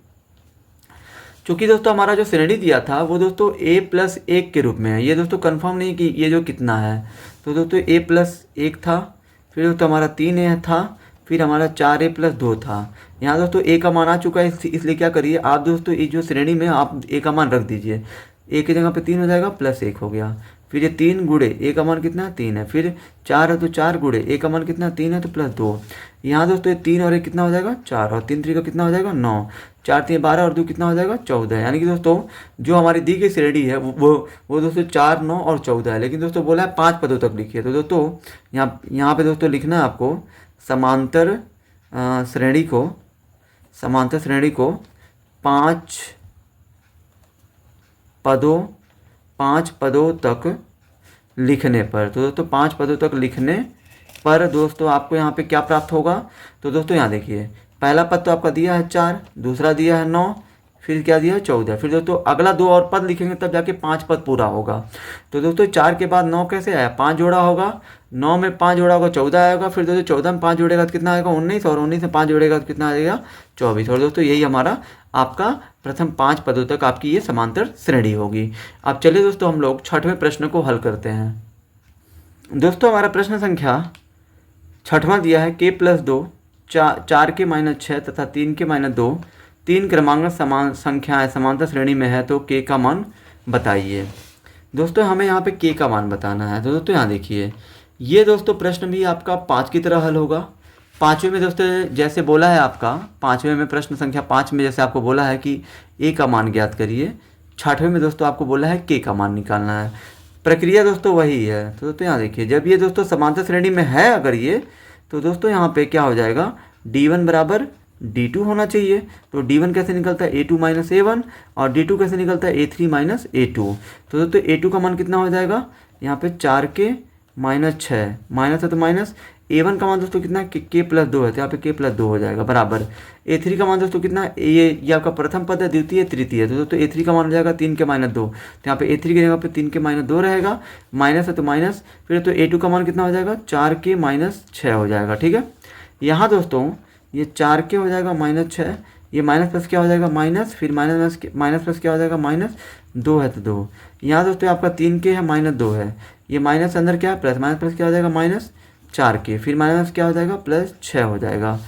चूँकि दोस्तों हमारा जो श्रेणी दिया था वो दोस्तों a + 1 के रूप में है। ये दोस्तों कंफर्म नहीं कि ये जो कितना है। तो दोस्तों a + 1 था, फिर दोस्तों हमारा 3a था, फिर हमारा 4a + 2 था। यहाँ दोस्तों a का मान आ चुका है, इसलिए क्या करिए आप दोस्तों ये जो श्रेणी में आप a का मान रख दीजिए। a की जगह पे 3 हो जाएगा, +1 हो गया। फिर ये 3 गुणे a का मान कितना है, 3 है। फिर 4 है तो 4 गुणे a का मान कितना, 3 है तो +2। यहाँ दोस्तों ये 3 और 1 कितना हो जाएगा, 4, और 3 3 का कितना हो जाएगा, 9, 4 3 12 और 2 कितना हो जाएगा, 14। यानी कि दोस्तों जो हमारी दी गई श्रेणी है वो दोस्तों 4 9 और 14 है। लेकिन दोस्तों बोला है 5 पदों तक लिखिए। तो दोस्तों यहाँ पे दोस्तों लिखना है आपको समांतर श्रेणी को 5 पदों तक लिखने पर। तो दोस्तों 5 पदों तक लिखने पर दोस्तों आपको यहाँ पे क्या प्राप्त होगा। तो दोस्तों यहाँ देखिए, पहला पद तो आपका दिया है 4, दूसरा दिया है 9, फिर क्या दिया 14। फिर दोस्तों अगला 2 और पद लिखेंगे तब जाके 5 पद पूरा होगा। तो दोस्तों 4 के बाद 9 कैसे आया, 5 जोड़ा होगा, 9 में 5 जोड़ा होगा 14 आएगा। फिर दोस्तों 14 में 5 जोड़ेगा तो कितना आएगा 19, और 19 में 5 जोड़ेगा तो कितना आएगा 24। और दोस्तों यही हमारा आपका प्रथम 5 पदों तक आपकी ये समांतर श्रेणी होगी। अब चलिए दोस्तों हम लोग 6वें प्रश्न को हल करते हैं। दोस्तों हमारा प्रश्न संख्या 6वां दिया है k+2 4 के -6 तथा 3 के -2 तीन क्रमांक समान संख्याएं समांतर श्रेणी में है तो k का मान बताइए। दोस्तों हमें यहाँ पे k का मान बताना है। तो दोस्तों यहाँ देखिए, ये दोस्तों प्रश्न भी आपका 5 की तरह हल होगा। 5वें में दोस्तों जैसे बोला है आपका 5वें में प्रश्न संख्या 5 में जैसे आपको बोला है कि a का मान ज्ञात करिए, 6वें में दोस्तों आपको बोला है k का मान निकालना है। प्रक्रिया दोस्तों वही है। तो दोस्तों यहाँ देखिए, जब ये दोस्तों समांतर श्रेणी में है अगर ये, तो दोस्तों यहाँ पे क्या हो जाएगा, d1 बराबर d2 होना चाहिए। तो d1 कैसे निकलता है a2 माइनस a1, और d2 कैसे निकलता है a3 माइनस a2। तो दोस्तों a2 का मान कितना हो जाएगा, यहाँ पे 4 के -6 माइनस है तो माइनस, a1 का मान दोस्तों कितना है k+2 है तो यहाँ पे k+2 हो जाएगा बराबर। a3 का मान दोस्तों कितना है, ये आपका प्रथम पद है, द्वितीय तृतीय है। तो दोस्तों a3 का मान हो जाएगा 3 के -2, तो यहाँ पे a3 की जगह पे 3 के -2 रहेगा, माइनस है तो माइनस। फिर तो a2 का मान कितना हो जाएगा 4 के -6 हो जाएगा। ठीक है, यहाँ दोस्तों ये 4 के हो जाएगा -6, ये माइनस प्लस क्या हो जाएगा माइनस, फिर माइनस प्लस क्या हो जाएगा -2 है तो 2। यहाँ दोस्तों आपका 3 के है -2 है, ये माइनस अंदर क्या है प्लस, माइनस प्लस क्या हो जाएगा -4 के, फिर माइनस क्या हो जाएगा +6 हो जाएगा।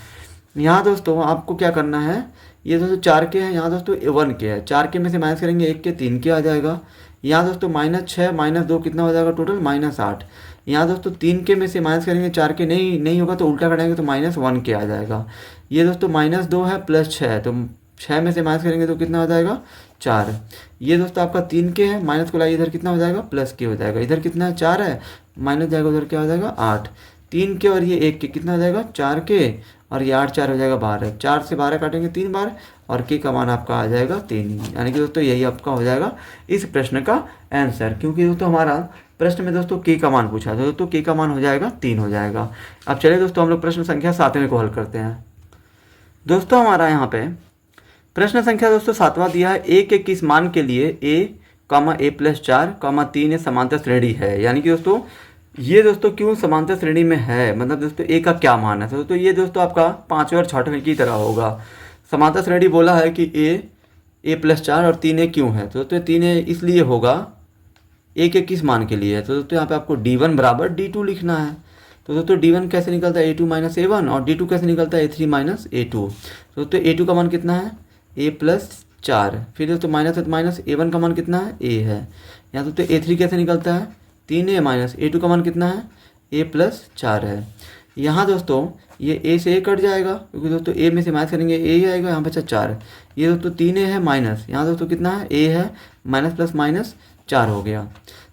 यहाँ दोस्तों आपको क्या करना है, ये दोस्तों 4 के हैं, यहाँ दोस्तों 1 के है, 4 के में से माइनस करेंगे 1 के 3 के आ जाएगा। यहाँ दोस्तों -6 -2 कितना हो जाएगा टोटल -8। यहाँ दोस्तों 3 के में से माइनस करेंगे 4 के, नहीं होगा तो उल्टा करेंगे तो -1 के आ जाएगा। ये दोस्तों -2 है +6 है, तो 6 में से माइनस करेंगे तो कितना हो जाएगा 4। ये दोस्तों आपका 3 के है, माइनस को लाइए इधर कितना हो जाएगा +k हो जाएगा, इधर कितना है 4 है, माइनस जाएगा उधर क्या हो जाएगा 8। 3 के और ये 1 के कितना हो जाएगा 4 के, और ये 8 4 हो जाएगा 12, 4 से 12 काटेंगे 3 बार, और k का मान आपका आ जाएगा 3। यानी कि दोस्तों यही आपका हो जाएगा इस प्रश्न का आंसर, क्योंकि दोस्तों हमारा प्रश्न में दोस्तों k का मान पूछा था। दोस्तों k का मान हो जाएगा 3 हो जाएगा। अब चलिए दोस्तों हम लोग प्रश्न संख्या 7वें को हल करते हैं। दोस्तों हमारा यहाँ पे प्रश्न संख्या दोस्तों 7वां दिया है, a के किस मान के लिए a+4, 3 समांतर श्रेणी है। यानी कि दोस्तों ये दोस्तों क्यों समांतर श्रेणी में है, मतलब दोस्तों a का क्या मान है। तो दोस्तों ये दोस्तों आपका 5वें और 6वें की तरह होगा। समांतर श्रेणी बोला है कि a+4 और 3a क्यों है, तो दोस्तों 3a इसलिए होगा a के किस मान के लिए है। तो दोस्तों यहाँ पे आपको d1 बराबर d2 लिखना है। तो दोस्तों d1 कैसे निकलता है a2 माइनस a1, और d2 कैसे निकलता है a3 माइनस a2। तो दोस्तों a2 का मान कितना है a+4, फिर दोस्तों माइनस है तो माइनस, a1 का मान कितना है a है। यहाँ दोस्तों a3 कैसे निकलता है 3a माइनस a2 का मान कितना है a+4 है। यहाँ दोस्तों ये a से a कट जाएगा, क्योंकि दोस्तों a में से माइनस करेंगे a ही आएगा, यहाँ बचा 4। ये दोस्तों 3a है माइनस, यहाँ दोस्तों कितना है a है, माइनस प्लस माइनस 4 हो गया।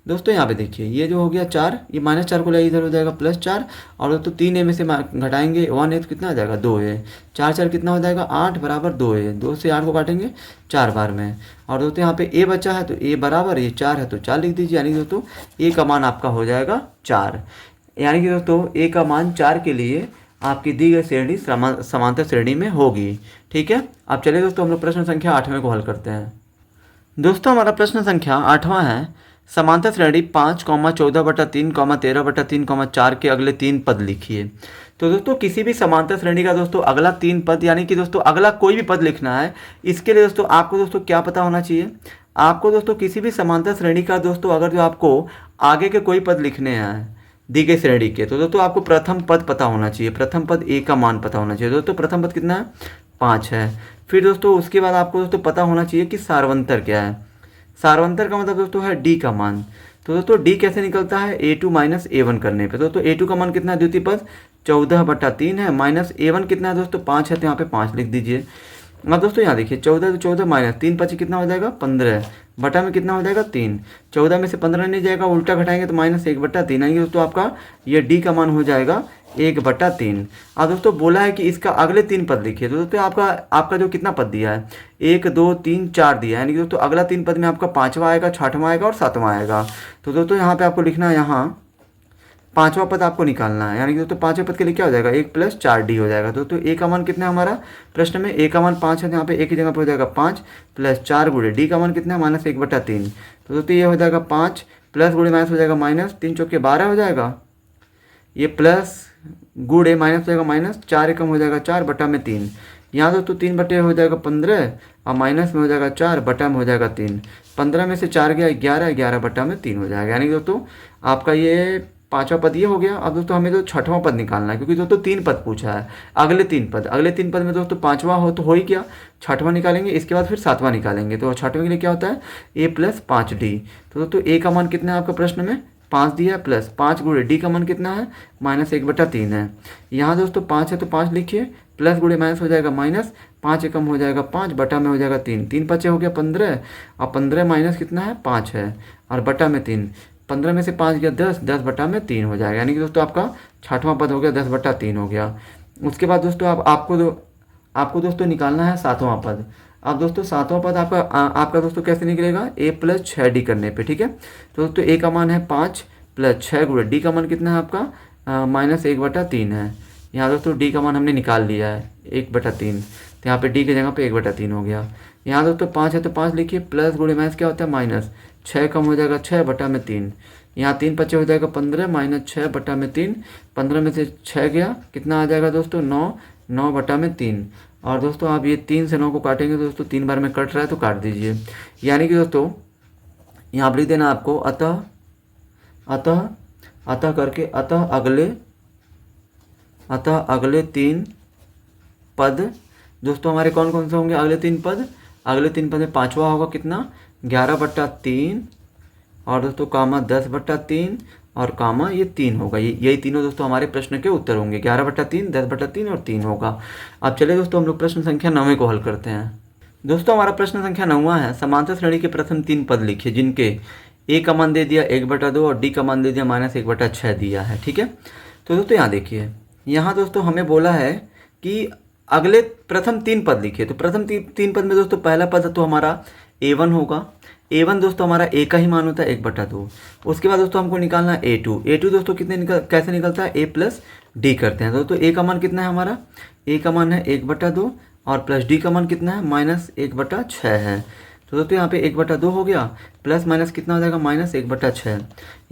दोस्तों यहाँ पे देखिए ये जो हो गया 4, ये -4 को ले इधर हो जाएगा +4, और दोस्तों 3a में से घटाएंगे 1a तो कितना आ जाएगा 2a, 4 4 कितना हो जाएगा 8 बराबर 2a, 2 से 8 को काटेंगे 4 बार में। और दोस्तों यहाँ पे a बचा है तो a बराबर ये 4 है तो 4 लिख दीजिए। यानी कि दोस्तों a का मान आपका हो जाएगा 4। यानी कि दोस्तों a का मान 4 के लिए आपकी दी गई श्रेणी समांतर श्रेणी में होगी। ठीक है, अब चलिए दोस्तों हम लोग प्रश्न संख्या 8वें को हल करते हैं। दोस्तों हमारा प्रश्न संख्या 8वां है, समांतर श्रेणी 5, 14/3, 13/3, 4 के अगले 3 पद लिखिए। तो दोस्तों किसी भी समांतर श्रेणी का दोस्तों अगला 3 पद, यानी कि दोस्तों अगला कोई भी पद लिखना है, इसके लिए दोस्तों आपको दोस्तों क्या पता होना चाहिए, आपको दोस्तों किसी भी समांतर श्रेणी का दोस्तों अगर जो आपको आगे के कोई पद लिखने हैं दी गई श्रेणी के, तो दोस्तों आपको प्रथम पद पता होना चाहिए, प्रथम पद a का मान पता होना चाहिए। दोस्तों प्रथम पद कितना है 5 है। फिर दोस्तों उसके बाद आपको दोस्तों पता होना चाहिए कि सार्वंतर क्या है। सार्वंतर का मतलब दोस्तों है d का मान। तो दोस्तों d कैसे निकलता है a2 माइनस a1 करने पे। दोस्तों a2 का मान कितना है द्वितीय पद 14/3 है, माइनस a1 कितना है दोस्तों 5 है, तो यहाँ पे 5 लिख दीजिए। अब दोस्तों यहाँ देखिए 14 तो 14 माइनस 3 5 कितना हो जाएगा 15, बटा में कितना हो जाएगा 3, 14 में से 15 नहीं जाएगा, उल्टा घटाएंगे तो -1/3। यानी दोस्तों आपका ये d का मान हो जाएगा 1/3। अब दोस्तों बोला है कि इसका अगले 3 पद लिखिए। तो दोस्तों आपका जो कितना पद दिया है 1 2 3 4 दिया है, यानी कि दोस्तों अगला 3 पद में आपका 5वां आएगा, 6वां आएगा और 7वां आएगा। तो दोस्तों यहाँ पे आपको लिखना है यहाँ पांचवा पद आपको निकालना है, यानी कि दोस्तों पांचवें पद के लिए क्या हो जाएगा, 1 + 4d हो जाएगा। दोस्तों ए का मान कितना है हमारा प्रश्न में, ए का मान 5 है, तो यहाँ पे ए की जगह पर हो जाएगा 5 + 4 गुणे डी का मान कितना है -1/3। तो दोस्तों ये हो जाएगा 5 प्लस गुणे माइनस हो जाएगा माइनस, 3 चौके 12 हो जाएगा, ये प्लस गुणे माइनस हो जाएगा माइनस, 4 एकम हो जाएगा 4/3। यहाँ दोस्तों 3 बटे हो जाएगा 15 और माइनस में हो जाएगा 4, बटा में हो जाएगा 3। 15 में से 4 गया 11, 11/3 हो जाएगा। यानी कि दोस्तों आपका ये पांचवा पद ये हो गया। अब दोस्तों हमें तो छठवां पद निकालना है, क्योंकि दोस्तों 3 पद पूछा है। अगले 3 पद में दोस्तों पांचवा हो तो हो ही गया, छठवां निकालेंगे, इसके बाद फिर सातवां निकालेंगे। तो छठवें के लिए क्या होता है, a + 5d। तो दोस्तों a का मान कितना है आपका प्रश्न में 5 दिया, प्लस 5 गुणे डी का मान कितना है -1/3 है। यहाँ दोस्तों 5 है तो 5 लिखिए, प्लस गुणे माइनस हो जाएगा माइनस, 5 एकम हो जाएगा 5, बटा में हो जाएगा 3, 3 5 हो गया 15 और 15 माइनस कितना है 5 है और बटा में 3, 15 में से 5 गया 10, 10/3 हो जाएगा। यानी कि दोस्तों आपका छठवां पद हो गया 10/3 हो गया। उसके बाद दोस्तों आपको दोस्तों निकालना है सातवां पद। अब दोस्तों सातवां पद आपका दोस्तों कैसे निकलेगा, a + 6d करने पे, ठीक है। तो दोस्तों a का मान है 5 + 6 गुणे डी का मान कितना है आपका -1/3 है। यहाँ दोस्तों d का मान हमने निकाल लिया है 1/3, तो यहाँ पे d की जगह पे 1/3 हो गया। यहाँ दोस्तों 5 है तो 5 लिखिए, प्लस गुणे माइनस क्या होता है माइनस, 6 कम हो जाएगा 6/3। यहाँ 3 5 हो जाएगा 15 -6/3, 15 में से 6 गया कितना आ जाएगा दोस्तों 9, 9/3। और दोस्तों आप ये 3 से 9 को काटेंगे तो दोस्तों 3 बार में कट रहा है तो काट दीजिए। यानी कि दोस्तों यहाँ पर लिख देना आपको अतः करके अतः अगले 3 पद दोस्तों हमारे कौन कौन से होंगे, अगले 3 पद, अगले 3 पद में पांचवा होगा कितना 11/3 और दोस्तों कामा 10/3 और कामा ये 3 होगा। यही तीनों दोस्तों हमारे प्रश्न के उत्तर होंगे, 11/3, 10/3 और 3 होगा। अब चलिए दोस्तों हम लोग प्रश्न संख्या 9 को हल करते हैं। दोस्तों हमारा प्रश्न संख्या 9 है, समांतर श्रेणी के प्रथम 3 पद लिखिए जिनके a का मान दे दिया 1/2 और d का मान दे दिया -1/6 दिया है, ठीक है। तो दोस्तों यहाँ देखिए, यहाँ दोस्तों हमें बोला है कि अगले प्रथम 3 पद लिखिए। तो प्रथम 3 पद में दोस्तों पहला पद तो हमारा a1 होगा। a1 दोस्तों हमारा a का ही मान होता है 1/2। उसके बाद दोस्तों हमको निकालना है a2 दोस्तों कैसे निकलता है, a + d करते हैं। दोस्तों a का मान कितना है हमारा, a का मान है 1/2 और प्लस d का मान कितना है -1/6 है। तो दोस्तों यहाँ पे 1/2 हो गया, प्लस माइनस कितना हो जाएगा -1/6।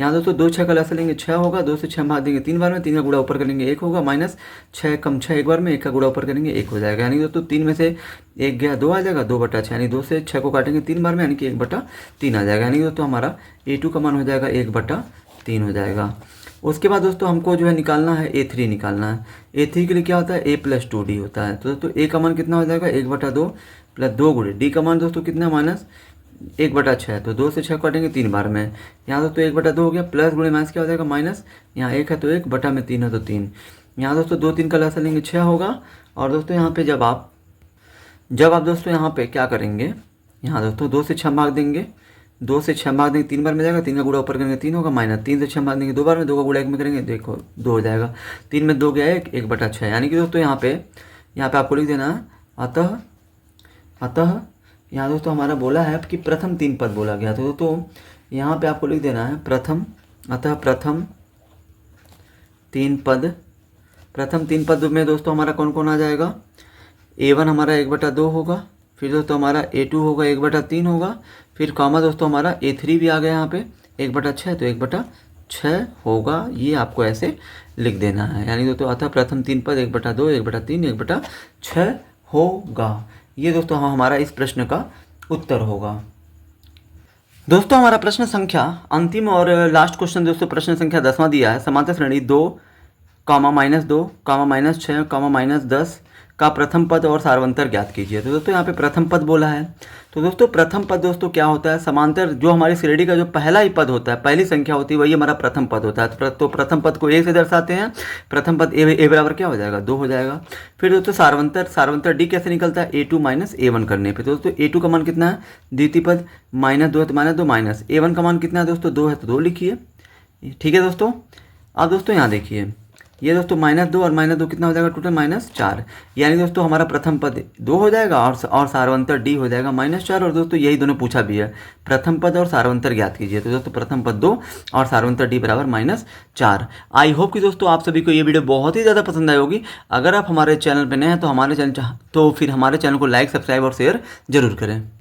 यहाँ दोस्तों 2 6 का लसा लेंगे 6 होगा, 2 से 6 भाग देंगे 3 बार में, 3 का गुणा ऊपर करेंगे 1 होगा, -6 कम 6 एक बार में, 1 का गुणा ऊपर करेंगे 1 हो जाएगा। यानी दोस्तों 3 में से 1 गया 2 आ जाएगा, 2/6 यानी 2 से 6 को काटेंगे 3 बार में, यानी कि 1/3 आ जाएगा। यानी दोस्तों हमारा a2 का मान हो जाएगा 1/3 हो जाएगा। उसके बाद दोस्तों हमको जो है निकालना है a3 निकालना है। a3 के लिए क्या होता है, a + 2d होता है। तो दोस्तों a का मान कितना हो जाएगा 1/2 प्लस 2 गुणे डी का मान दोस्तों कितना -1/6, तो 2 से 6 काटेंगे 3 बार में। यहाँ दोस्तों 1/2 हो गया, प्लस गुणे माइनस क्या हो जाएगा माइनस, यहाँ 1 है तो 1, बटा में 3 है तो 3। यहाँ दोस्तों 2 3 का लसा लेंगे 6 होगा। और दोस्तों यहाँ पे जब आप दोस्तों यहाँ पे क्या करेंगे, यहाँ दोस्तों 2 से 6 भाग देंगे, 2 से 6 भाग देंगे 3 बार में जाएगा, 3 का गुणा ऊपर करेंगे 3 होगा, -3 से 6 भाग देंगे 2 बार में, 2 का गुणा 1 में करेंगे, देखो 2 हो जाएगा, 3 में 2 गया 1, 1/6। यानी कि दोस्तों यहाँ पे आपको लिख देना है अतः यहाँ दोस्तों हमारा बोला है कि प्रथम 3 पद बोला गया। तो दोस्तों यहाँ पे आपको लिख देना है प्रथम 3 पद में दोस्तों हमारा कौन कौन आ जाएगा, a1 हमारा 1/2 होगा, फिर दोस्तों हमारा a2 होगा 1/3 होगा, फिर कामा दोस्तों हमारा a3 भी आ गया यहाँ पे 1/6, तो 1/6 होगा। ये आपको ऐसे लिख देना है। यानी दोस्तों अतः प्रथम 3 पद 1/2, 1/3, 1/6 होगा। ये दोस्तों हमारा इस प्रश्न का उत्तर होगा। दोस्तों हमारा प्रश्न संख्या अंतिम और लास्ट क्वेश्चन दोस्तों प्रश्न संख्या 10वां दिया है, समांतर श्रेणी 2, -2, -6, -10 का प्रथम पद और सार्वंतर ज्ञात कीजिए। तो दोस्तों यहाँ पे प्रथम पद बोला है। तो दोस्तों प्रथम पद दोस्तों क्या होता है, समांतर जो हमारी श्रेणी का जो पहला ही पद होता है, पहली संख्या होती है, वही हमारा प्रथम पद होता है। तो प्रथम पद को a से दर्शाते हैं, प्रथम पद a बराबर क्या हो जाएगा 2 हो जाएगा। फिर दोस्तों सार्वंतर d कैसे निकलता है, a2 - a1 करने पर। तो दोस्तों a2 का मान कितना है, द्वितीय पद -2 है तो -2, माइनस a1 का मान कितना है दोस्तों 2 है तो 2 लिखिए, ठीक है दोस्तों। अब दोस्तों यहाँ देखिए ये दोस्तों -2 और -2 कितना हो जाएगा टोटल -4। यानी दोस्तों हमारा प्रथम पद 2 हो जाएगा और सारवंतर डी हो जाएगा -4। और दोस्तों यही दोनों पूछा भी है, प्रथम पद और सारवंतर ज्ञात कीजिए। तो दोस्तों प्रथम पद 2 और सारवंतर डी बराबर -4। आई होप कि दोस्तों आप सभी को ये वीडियो बहुत ही ज़्यादा पसंद आई होगी। अगर आप हमारे चैनल पर नए हैं तो हमारे चैनल को लाइक, सब्सक्राइब और शेयर जरूर करें।